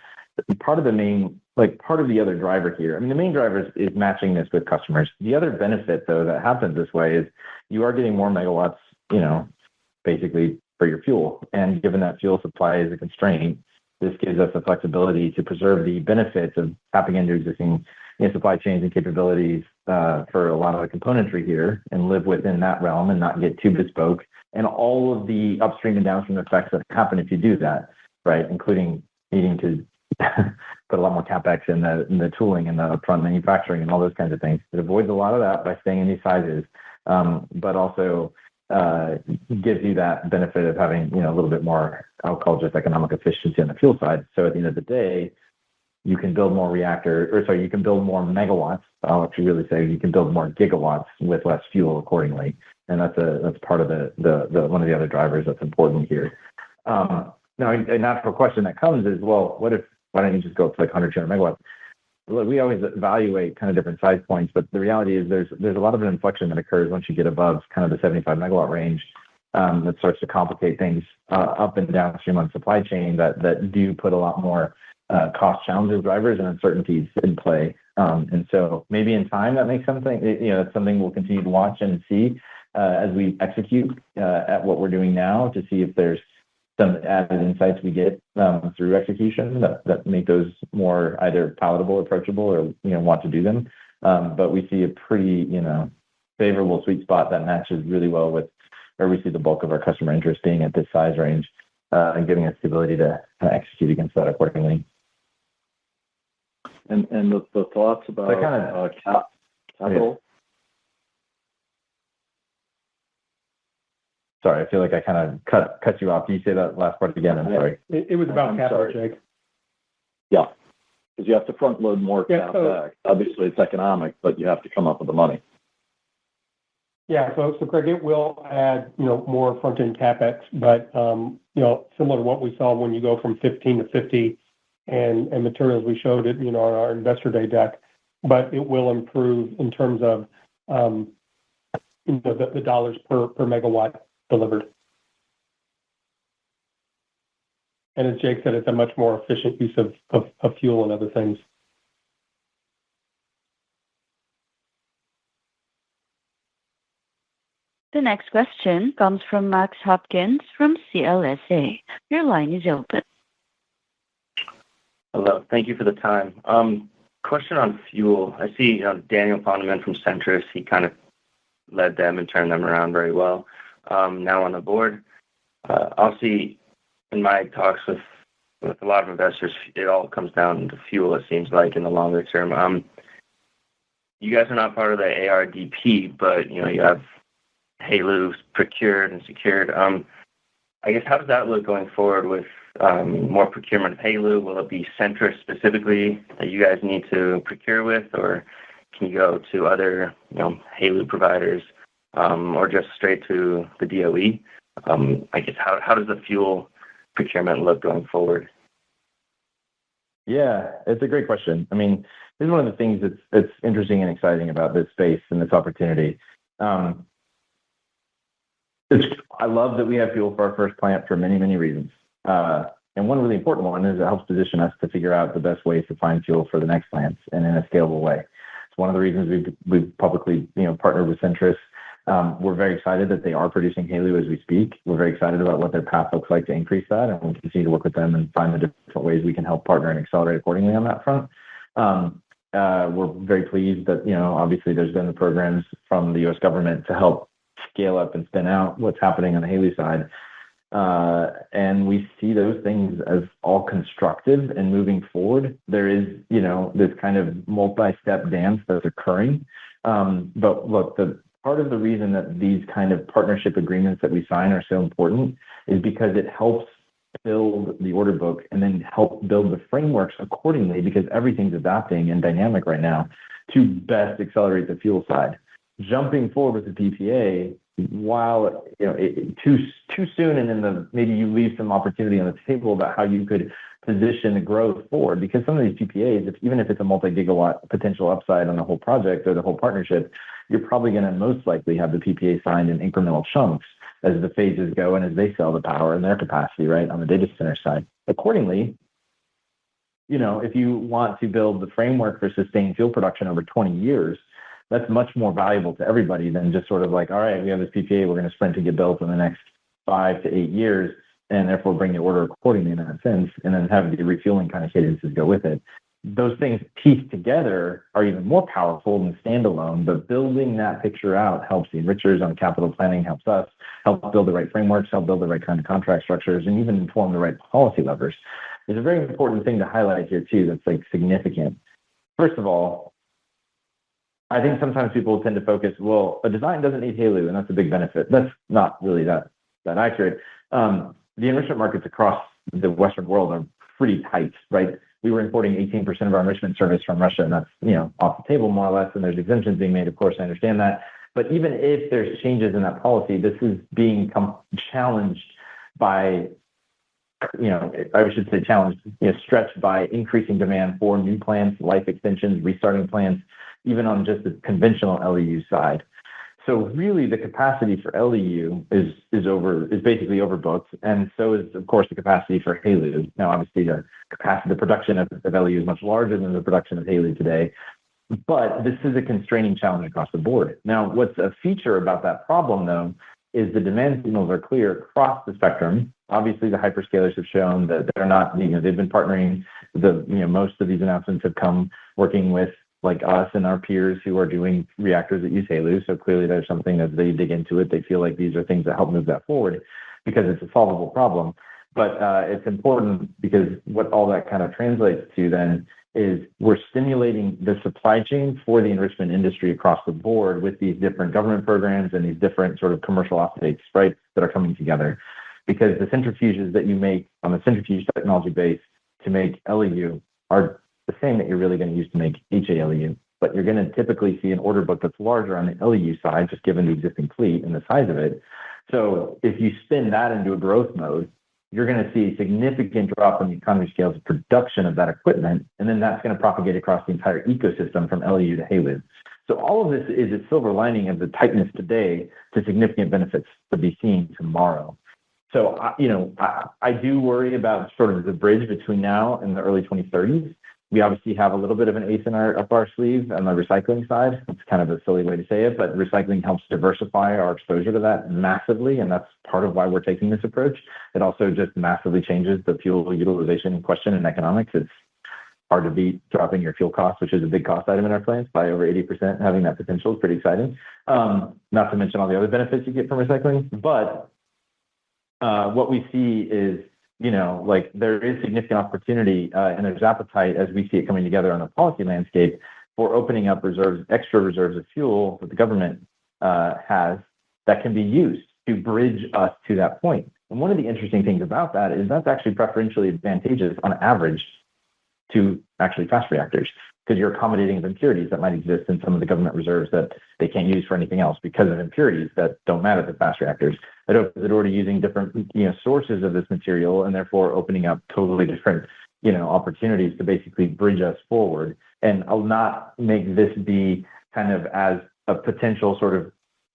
Part of the other driver here, the main driver is matching this with customers. The other benefit, though, that happens this way is you are getting more megawatts, basically for your fuel. And given that fuel supply is a constraint, this gives us the flexibility to preserve the benefits of tapping into existing supply chains and capabilities for a lot of the componentry here and live within that realm and not get too bespoke. And all of the upstream and downstream effects that happen if you do that, right, including needing to put a lot more CapEx in the tooling and the upfront manufacturing and all those kinds of things. It avoids a lot of that by staying in these sizes, but also gives you that benefit of having, a little bit more, I'll call just economic efficiency on the fuel side. So at the end of the day, you can build more you can build more megawatts. I'll actually really say you can build more gigawatts with less fuel accordingly. And that's part of the one of the other drivers that's important here. Now, a natural question that comes is, well, why don't you just go up to like 100, 200 megawatts? Look, we always evaluate kind of different size points, but the reality is there's a lot of an inflection that occurs once you get above kind of the 75 megawatt range that starts to complicate things up and downstream on supply chain that do put a lot more cost challenges, drivers, and uncertainties in play. And so maybe in time that makes something, that's something we'll continue to watch and see as we execute at what we're doing now to see if there's some added insights we get through execution that make those more either palatable, approachable, or want to do them. But we see a pretty favorable sweet spot that matches really well with where we see the bulk of our customer interest being at this size range and giving us the ability to execute against that accordingly. And the thoughts about capital. Sorry, I feel like I kind of cut you off. Can you say that last part again? I'm sorry. It was about capital, Jake. Yeah, because you have to front load more CapEx. Obviously, it's economic, but you have to come up with the money. Yeah, so Craig, it will add more front end CapEx, but similar to what we saw when you go from 15 to 50, and materials we showed it on our Investor Day deck, but it will improve in terms of the dollars per megawatt delivered. And as Jake said, it's a much more efficient use of fuel and other things. The next question comes from Max Hopkins from CLSA. Your line is open. Hello. Thank you for the time. Question on fuel. I see Daniel Poneman from Centris. He kind of led them and turned them around very well. Now on the board, I'll see in my talks with a lot of investors, it all comes down to fuel, it seems like, in the longer term. You guys are not part of the ARDP, but you have HALEU procured and secured. I guess, how does that look going forward with more procurement of HALEU? Will it be Centris specifically that you guys need to procure with, or Can you go to other, HALEU providers, or just straight to the DOE? I guess how does the fuel procurement look going forward? Yeah, it's a great question. I mean, this is one of the things that's interesting and exciting about this space and this opportunity. I love that we have fuel for our first plant for many, many reasons. And one really important one is it helps position us to figure out the best ways to find fuel for the next plants and in a scalable way. It's one of the reasons we've publicly, partnered with Centris. We're very excited that they are producing HALEU as we speak. We're very excited about what their path looks like to increase that, and we'll continue to work with them and find the different ways we can help partner and accelerate accordingly on that front. We're very pleased that, obviously there's been the programs from the U.S. government to help scale up and spin out what's happening on the HALEU side. And we see those things as all constructive and moving forward. There is, this kind of multi-step dance that's occurring. But look, the part of the reason that these kind of partnership agreements that we sign are so important is because it helps build the order book and then help build the frameworks accordingly, because everything's adapting and dynamic right now to best accelerate the fuel side. Jumping forward with the PPA, while too soon, and then maybe you leave some opportunity on the table about how you could position the growth forward, because some of these PPAs, even if it's a multi-gigawatt potential upside on the whole project or the whole partnership, you're probably going to most likely have the PPA signed in incremental chunks as the phases go and as they sell the power and their capacity, right, on the data center side. Accordingly, if you want to build the framework for sustained fuel production over 20 years, that's much more valuable to everybody than just sort of like, all right, we have this PPA, we're going to sprint to get built in the next 5 to 8 years, and therefore bring the order accordingly in that sense, and then have the refueling kind of cadences go with it. Those things pieced together are even more powerful than standalone, but building that picture out helps the enrichers on capital planning, helps us, help build the right frameworks, help build the right kind of contract structures, and even inform the right policy levers. There's a very important thing to highlight here too that's significant. First of all, I think sometimes people tend to focus, well, a design doesn't need HALEU, and that's a big benefit. That's not really that accurate. The enrichment markets across the Western world are pretty tight, right? We were importing 18% of our enrichment service from Russia, and that's off the table more or less, and there's exemptions being made. Of course, I understand that. But even if there's changes in that policy, this is being challenged by, I should say challenged, stretched by increasing demand for new plants, life extensions, restarting plants, even on just the conventional LEU side. So really the capacity for LEU is basically overbooked, and so is, of course, the capacity for HALEU. Now, obviously, the production of LEU is much larger than the production of HALEU today, but this is a constraining challenge across the board. Now, what's a feature about that problem, though, is the demand signals are clear across the spectrum. Obviously, the hyperscalers have shown that they're not, they've been partnering. Most of these announcements have come working with like us and our peers who are doing reactors that use HALEU. So clearly there's something that they dig into it. They feel like these are things that help move that forward because it's a solvable problem. But it's important because what all that kind of translates to then is we're stimulating the supply chain for the enrichment industry across the board with these different government programs and these different sort of commercial offtakes, right, that are coming together. Because the centrifuges that you make on the centrifuge technology base to make LEU are the same that you're really going to use to make HALEU, but you're going to typically see an order book that's larger on the LEU side, just given the existing fleet and the size of it. So if you spin that into a growth mode, you're going to see a significant drop in the economy scales of production of that equipment, and then that's going to propagate across the entire ecosystem from LEU to HALEU. So all of this is a silver lining of the tightness today to significant benefits to be seen tomorrow. So, I do worry about sort of the bridge between now and the early 2030s. We obviously have a little bit of an ace up our sleeve on the recycling side. It's kind of a silly way to say it, but recycling helps diversify our exposure to that massively, and that's part of why we're taking this approach. It also just massively changes the fuel utilization question in economics. It's hard to beat dropping your fuel cost, which is a big cost item in our plants, by over 80%. Having that potential is pretty exciting. Not to mention all the other benefits you get from recycling. But what we see is, there is significant opportunity and there's appetite as we see it coming together on the policy landscape for opening up extra reserves of fuel that the government has that can be used to bridge us to that point. And one of the interesting things about that is that's actually preferentially advantageous on average to actually fast reactors. because you're accommodating the impurities that might exist in some of the government reserves that they can't use for anything else because of impurities that don't matter to fast reactors. It opens the door to using different, sources of this material, and therefore opening up totally different, opportunities to basically bridge us forward. And I'll not make this be kind of as a potential sort of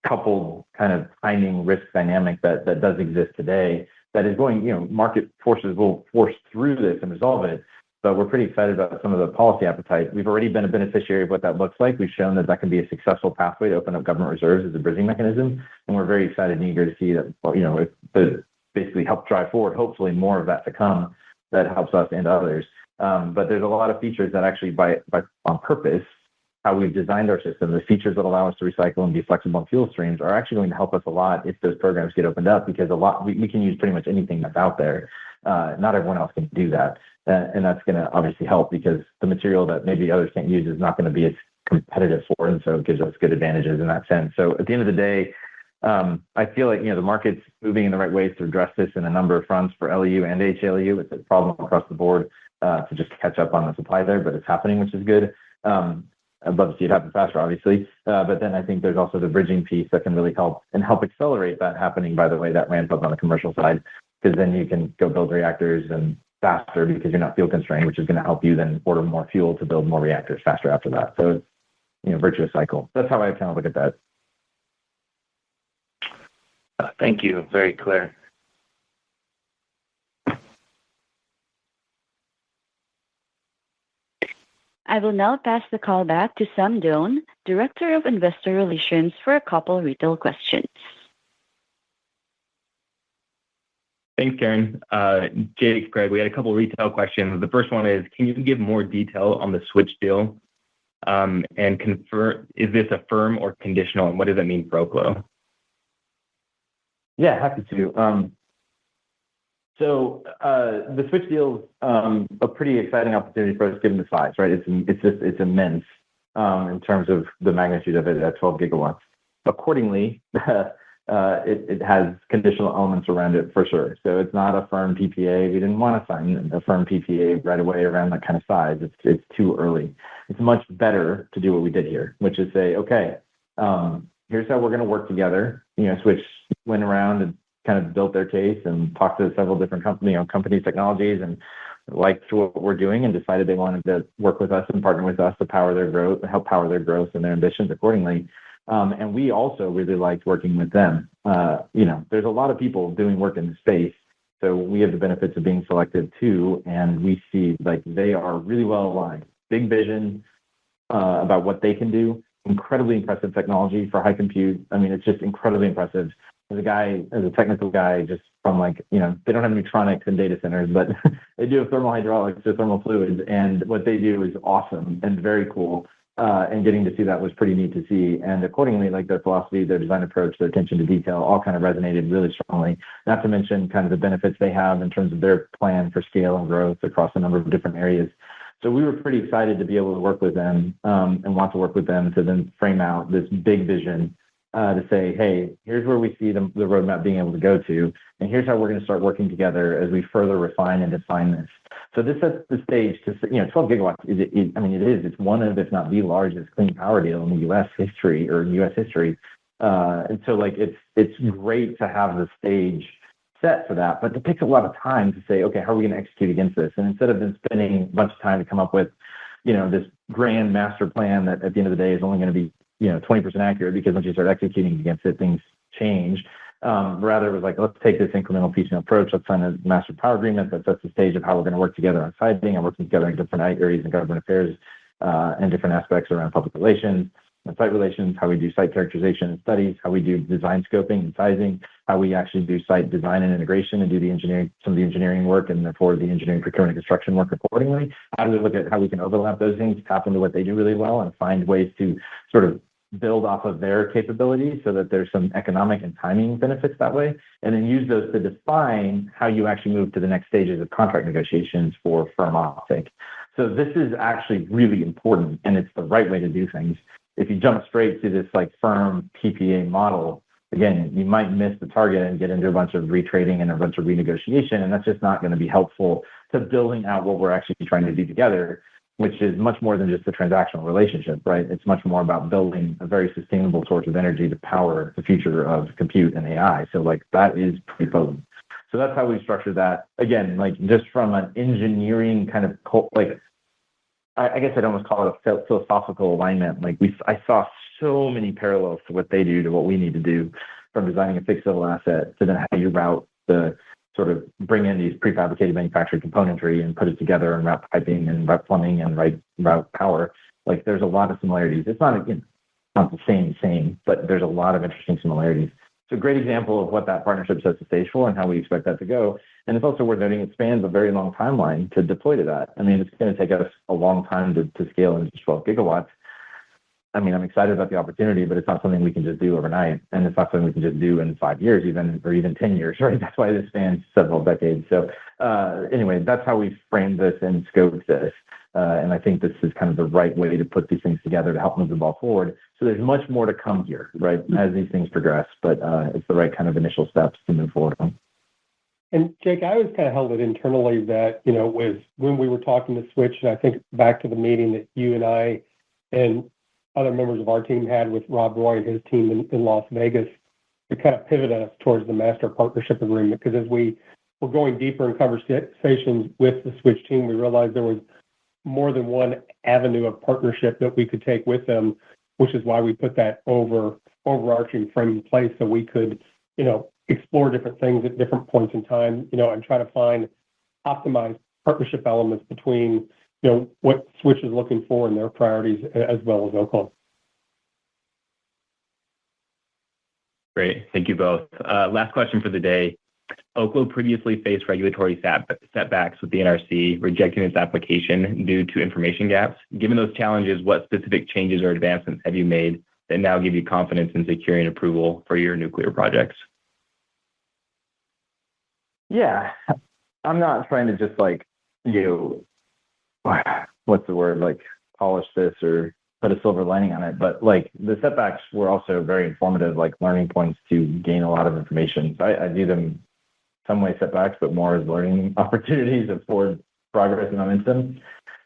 coupled kind of timing risk dynamic that does exist today that is going, market forces will force through this and resolve it. But we're pretty excited about some of the policy appetite. We've already been a beneficiary of what that looks like. We've shown that can be a successful pathway to open up government reserves as a bridging mechanism. And we're very excited and eager to see that, it basically help drive forward, hopefully more of that to come that helps us and others. But there's a lot of features that actually by on purpose, how we've designed our system, the features that allow us to recycle and be flexible in fuel streams are actually going to help us a lot if those programs get opened up, because we can use pretty much anything that's out there. Not everyone else can do that. And that's going to obviously help because the material that maybe others can't use is not going to be as competitive for it. And so it gives us good advantages in that sense. So at the end of the day, I feel like, the market's moving in the right ways to address this in a number of fronts for LEU and HLEU. It's a problem across the board to just catch up on the supply there, but it's happening, which is good. I'd love to see it happen faster, obviously. But then I think there's also the bridging piece that can really help accelerate that happening, by the way, that ramp up on the commercial side, because then you can go build reactors and faster because you're not fuel constrained, which is going to help you then order more fuel to build more reactors faster after that. So it's, virtuous cycle. That's how I kind of look at that. Thank you. Very clear. I will now pass the call back to Sam Doan, Director of Investor Relations, for a couple retail questions. Thanks, Karen. Jake, Craig, we had a couple retail questions. The first one is, can you give more detail on the switch deal and confirm, is this a firm or conditional, and what does it mean for Oklo? Yeah, happy to. So the switch deal is a pretty exciting opportunity for us given the size, right? It's immense in terms of the magnitude of it at 12 gigawatts. Accordingly, it has conditional elements around it for sure. So it's not a firm PPA. We didn't want to sign a firm PPA right away around that kind of size. It's too early. It's much better to do what we did here, which is say, okay, here's how we're going to work together. Switch went around and kind of built their case and talked to several different companies, technologies, and liked what we're doing and decided they wanted to work with us and partner with us to power their growth, help power their growth and their ambitions accordingly. And we also really liked working with them. There's a lot of people doing work in the space, so we have the benefits of being selective too. And we see like they are really well aligned, big vision about what they can do, incredibly impressive technology for high compute. I mean, it's just incredibly impressive. As a technical guy, just from they don't have neutronics in data centers, but they do have thermal hydraulics or thermal fluids, and what they do is awesome and very cool. And getting to see that was pretty neat to see. And accordingly, like their philosophy, their design approach, their attention to detail, all kind of resonated really strongly. Not to mention kind of the benefits they have in terms of their plan for scale and growth across a number of different areas. So we were pretty excited to be able to work with them and want to work with them to then frame out this big vision to say, hey, here's where we see the roadmap being able to go to, and here's how we're going to start working together as we further refine and define this. So this sets the stage to, 12 gigawatts. It's one of, if not the largest clean power deal in the U.S. history. And so it's great to have the stage set for that, but it takes a lot of time to say, okay, how are we going to execute against this? And instead of then spending a bunch of time to come up with, this grand master plan that at the end of the day is only going to be 20% accurate, because once you start executing against it, things change. Rather, it was like, let's take this incremental piecemeal approach. Let's sign a master power agreement that sets the stage of how we're going to work together on siting and working together in different areas in government affairs and different aspects around public relations and site relations, how we do site characterization and studies, how we do design scoping and sizing, how we actually do site design and integration and do some of the engineering work, and therefore the engineering, procurement, and construction work accordingly. How do we look at how we can overlap those things, tap into what they do really well, and find ways to sort of build off of their capabilities so that there's some economic and timing benefits that way, and then use those to define how you actually move to the next stages of contract negotiations for firm offtake. So this is actually really important, and it's the right way to do things. If you jump straight to this firm PPA model, again, you might miss the target and get into a bunch of retrading and a bunch of renegotiation, and that's just not going to be helpful to building out what we're actually trying to do together. which is much more than just a transactional relationship, right? It's much more about building a very sustainable source of energy to power the future of compute and AI. So like that is pretty potent. So that's how we structured that. Again, like just from an engineering kind of I guess I'd almost call it a philosophical alignment. Like I saw so many parallels to what they do to what we need to do, from designing a fixed civil asset to then how you route the sort of bring in these prefabricated manufactured componentry and put it together and route piping and route plumbing and route power. Like there's a lot of similarities. It's not, not the same, but there's a lot of interesting similarities. It's a great example of what that partnership sets the stage for and how we expect that to go. And it's also worth noting it spans a very long timeline to deploy to that. I mean, it's going to take us a long time to scale into 12 gigawatts. I mean, I'm excited about the opportunity, but it's not something we can just do overnight. And it's not something we can just do in 5 years, or even 10 years, right? That's why this spans several decades. So anyway, that's how we framed this and scoped this. And I think this is kind of the right way to put these things together to help move the ball forward. So there's much more to come here, right, as these things progress, but it's the right kind of initial steps to move forward on. And Jake, I always kind of held it internally that, when we were talking to Switch, and I think back to the meeting that you and I and other members of our team had with Rob Roy and his team in Las Vegas, to kind of pivot us towards the master partnership agreement. Because as we were going deeper in conversations with the Switch team, we realized there was more than one avenue of partnership that we could take with them, which is why we put that overarching frame in place so we could, explore different things at different points in time, and try to find optimized partnership elements between, what Switch is looking for and their priorities, as well as Oklo. Great. Thank you both. Last question for the day. Oklo previously faced regulatory setbacks with the NRC, rejecting its application due to information gaps. Given those challenges, what specific changes or advancements have you made that now give you confidence in securing approval for your nuclear projects? Yeah, I'm not trying to just what's the word, polish this or put a silver lining on it. But the setbacks were also very informative, learning points to gain a lot of information. So I view them some way setbacks, but more as learning opportunities of forward progress and momentum.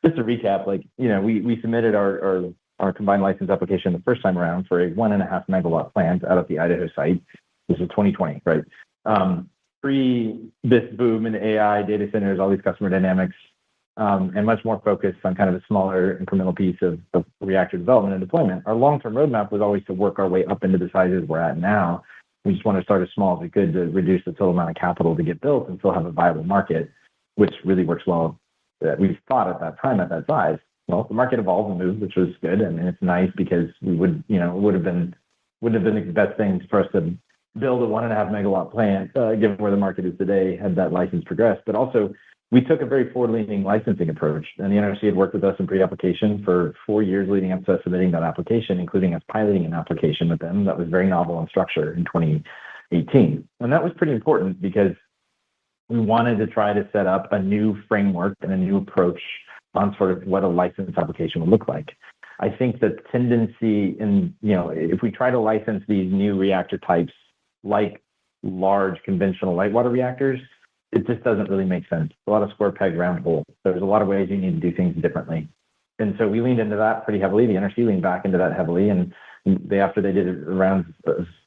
Just to recap, we submitted our combined license application the first time around for a 1.5 megawatt plant out at the Idaho site. This is 2020, right? Pre this boom in AI, data centers, all these customer dynamics, and much more focused on kind of a smaller incremental piece of reactor development and deployment. Our long-term roadmap was always to work our way up into the sizes we're at now. We just want to start as small as we could to reduce the total amount of capital to get built and still have a viable market, which really works well. We thought at that time at that size. Well, the market evolved and moved, which was good. I mean, it's nice because we wouldn't have been the best things for us to build a 1.5 megawatt plant, given where the market is today, had that license progressed. But also, we took a very forward-leaning licensing approach, and the NRC had worked with us in pre-application for 4 years leading up to us submitting that application, including us piloting an application with them that was very novel in structure in 2018. And that was pretty important because we wanted to try to set up a new framework and a new approach on sort of what a license application would look like. I think the tendency in, if we try to license these new reactor types like large conventional light water reactors, it just doesn't really make sense. A lot of square peg, round hole. There's a lot of ways you need to do things differently. And so we leaned into that pretty heavily. The NRC leaned back into that heavily. And after they did rounds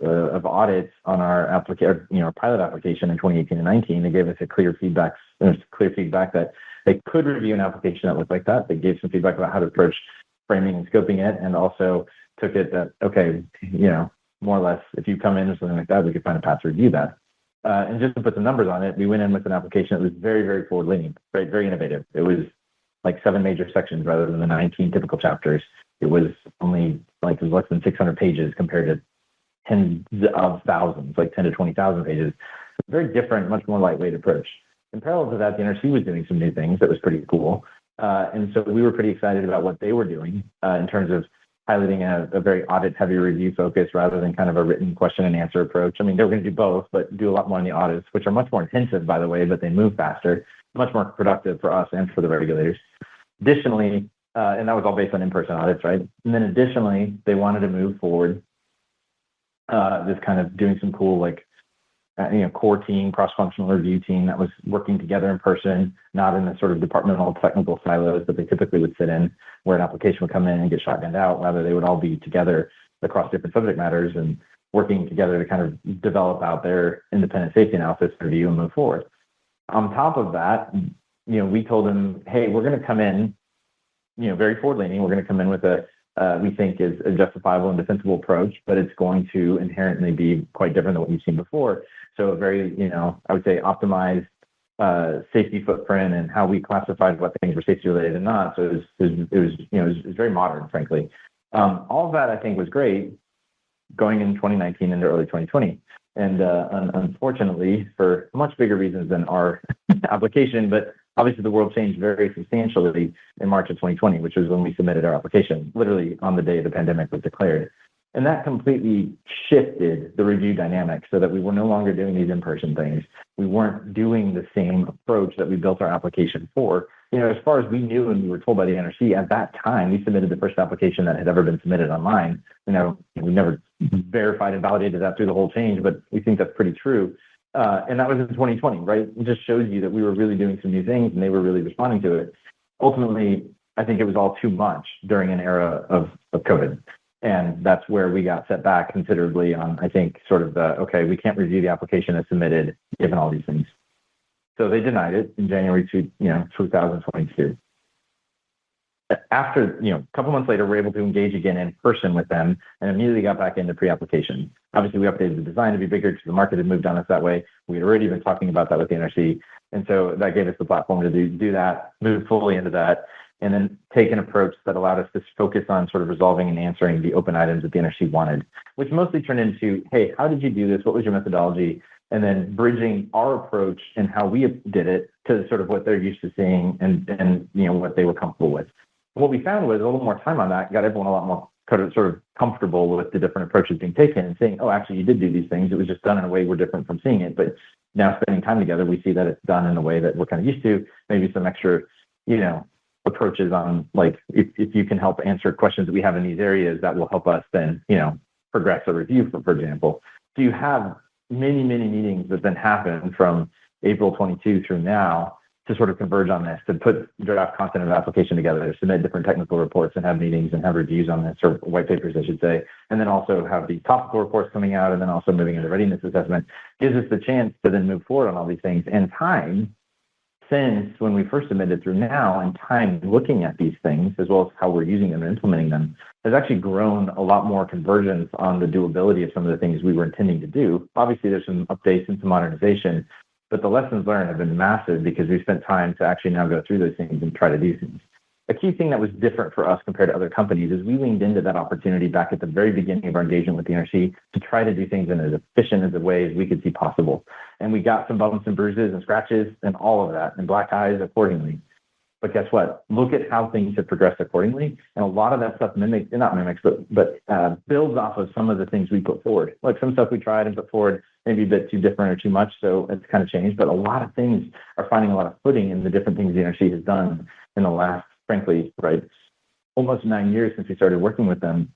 of audits on our pilot application in 2018 and 19, they gave us clear feedback that they could review an application that looked like that. They gave some feedback about how to approach framing and scoping it, and also took it that, okay, more or less, if you come in or something like that, we could find a path to review that. And just to put some numbers on it, we went in with an application that was very, very forward-leaning, right? Very innovative. It was 7 major sections rather than the 19 typical chapters. It was only it was less than 600 pages compared to tens of thousands, 10 to 20,000 pages. Very different, much more lightweight approach. In parallel to that, the NRC was doing some new things that was pretty cool. And so we were pretty excited about what they were doing in terms of piloting a very audit-heavy review focus rather than kind of a written question and answer approach. I mean, they were going to do both, but do a lot more on the audits, which are much more intensive, by the way, but they move faster, much more productive for us and for the regulators. Additionally, and that was all based on in-person audits, right? And then additionally, they wanted to move forward this kind of doing some cool, core team, cross-functional review team that was working together in person, not in the sort of departmental technical silos that they typically would sit in, where an application would come in and get shotgunned out. Rather, they would all be together across different subject matters and working together to kind of develop out their independent safety analysis review and move forward. On top of that, we told them, hey, we're going to come in, very forward-leaning. We're going to come in with we think is a justifiable and defensible approach, but it's going to inherently be quite different than what you've seen before. So a very, I would say optimized safety footprint and how we classified what things were safety related and not. So it was very modern, frankly. All of that I think was great going in 2019 into early 2020. And unfortunately, for much bigger reasons than our application, but obviously the world changed very substantially in March of 2020, which was when we submitted our application, literally on the day the pandemic was declared. And that completely shifted the review dynamic so that we were no longer doing these in-person things. We weren't doing the same approach that we built our application for. As far as we knew and we were told by the NRC at that time, we submitted the first application that had ever been submitted online. We never verified and validated that through the whole change, but we think that's pretty true. And that was in 2020, right? It just shows you that we were really doing some new things and they were really responding to it. Ultimately, I think it was all too much during an era of COVID. And that's where we got set back considerably on, I think, sort of we can't review the application as submitted given all these things. So they denied it in January 2022. After, a couple months later, we're able to engage again in person with them and immediately got back into pre-application. Obviously, we updated the design to be bigger because the market had moved on us that way. We had already been talking about that with the NRC. And so that gave us the platform to do that, move fully into that, and then take an approach that allowed us to focus on sort of resolving and answering the open items that the NRC wanted, which mostly turned into, hey, how did you do this? What was your methodology? And then bridging our approach and how we did it to sort of what they're used to seeing and what they were comfortable with. What we found was a little more time on that got everyone a lot more sort of comfortable with the different approaches being taken and saying, oh, actually, you did do these things. It was just done in a way we're different from seeing it. But now spending time together, we see that it's done in a way that we're kind of used to, maybe some extra, approaches on like, if you can help answer questions that we have in these areas, that will help us then, progress a review, for example. So you have many, many meetings that then happen from April 22 through now to sort of converge on this, to put draft content of the application together, submit different technical reports and have meetings and have reviews on this, or white papers, I should say, and then also have the topical reports coming out and then also moving into readiness assessment gives us the chance to then move forward on all these things. And time since when we first submitted through now and time looking at these things, as well as how we're using them and implementing them, has actually grown a lot more convergence on the doability of some of the things we were intending to do. Obviously, there's some updates and some modernization, but the lessons learned have been massive because we spent time to actually now go through those things and try to do things. A key thing that was different for us compared to other companies is we leaned into that opportunity back at the very beginning of our engagement with the NRC to try to do things in as efficient as a way as we could see possible. And we got some bumps and bruises and scratches and all of that and black eyes accordingly. But guess what? Look at how things have progressed accordingly. And a lot of that stuff builds off of some of the things we put forward. Like some stuff we tried and put forward maybe a bit too different or too much, so it's kind of changed. But a lot of things are finding a lot of footing in the different things the NRC has done in the last, frankly, almost 9 years since we started working with them.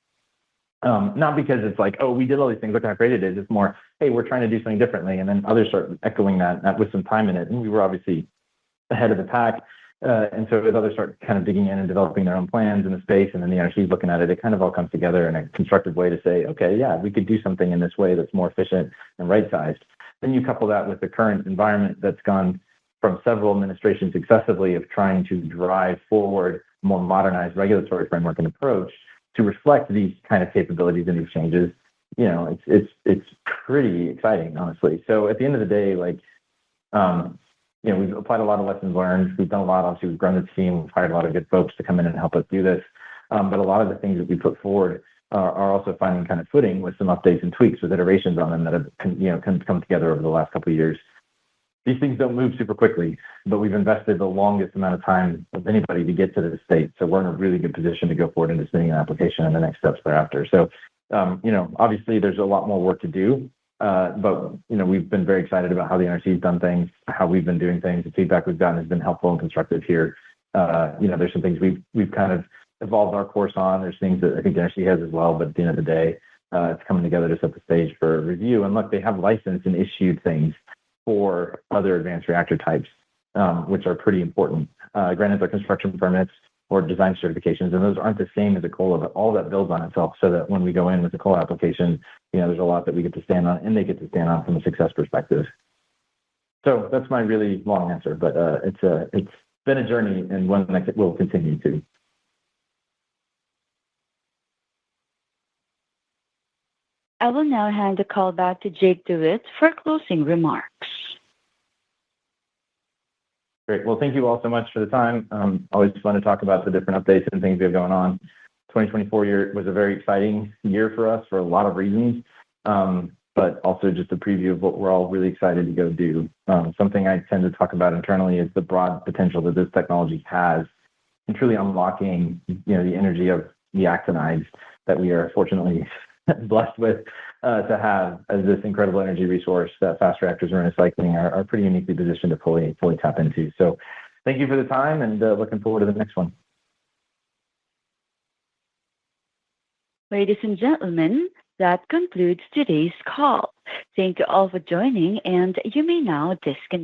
Not because it's like, oh, we did all these things, look how great it is. It's more, hey, we're trying to do something differently. And then others start echoing that with some time in it. And we were obviously ahead of the pack. And so as others start kind of digging in and developing their own plans in the space, and then the NRC is looking at it, it kind of all comes together in a constructive way to say, okay, yeah, we could do something in this way that's more efficient and right-sized. Then you couple that with the current environment that's gone from several administrations successively of trying to drive forward a more modernized regulatory framework and approach to reflect these kind of capabilities and these changes. It's pretty exciting, honestly. So at the end of the day, we've applied a lot of lessons learned. We've done a lot. Obviously, we've grown the team. We've hired a lot of good folks to come in and help us do this. But a lot of the things that we put forward are also finding kind of footing with some updates and tweaks with iterations on them that have come together over the last couple of years. These things don't move super quickly, but we've invested the longest amount of time of anybody to get to this state. So we're in a really good position to go forward into submitting an application and the next steps thereafter. So, obviously there's a lot more work to do. But we've been very excited about how the NRC has done things, how we've been doing things. The feedback we've gotten has been helpful and constructive here. There's some things we've kind of evolved our course on. There's things that I think the NRC has as well. But at the end of the day, it's coming together to set the stage for review. And look, they have licensed and issued things for other advanced reactor types, which are pretty important. Granted, they're construction permits or design certifications, and those aren't the same as OKLO, but all that builds on itself so that when we go in with the OKLO application, there's a lot that we get to stand on and they get to stand on from a success perspective. So that's my really long answer, but it's been a journey and one that will continue to. I will now hand the call back to Jake DeWitt for closing remarks. Great. Well, thank you all so much for the time. Always fun to talk about the different updates and things we have going on. 2024 year was a very exciting year for us for a lot of reasons, but also just a preview of what we're all really excited to go do. Something I tend to talk about internally is the broad potential that this technology has in truly unlocking, the energy of the actinides that we are fortunately blessed with to have as this incredible energy resource that fast reactors and recycling are pretty uniquely positioned to fully tap into. So thank you for the time and looking forward to the next one. Ladies and gentlemen, that concludes today's call. Thank you all for joining, and you may now disconnect.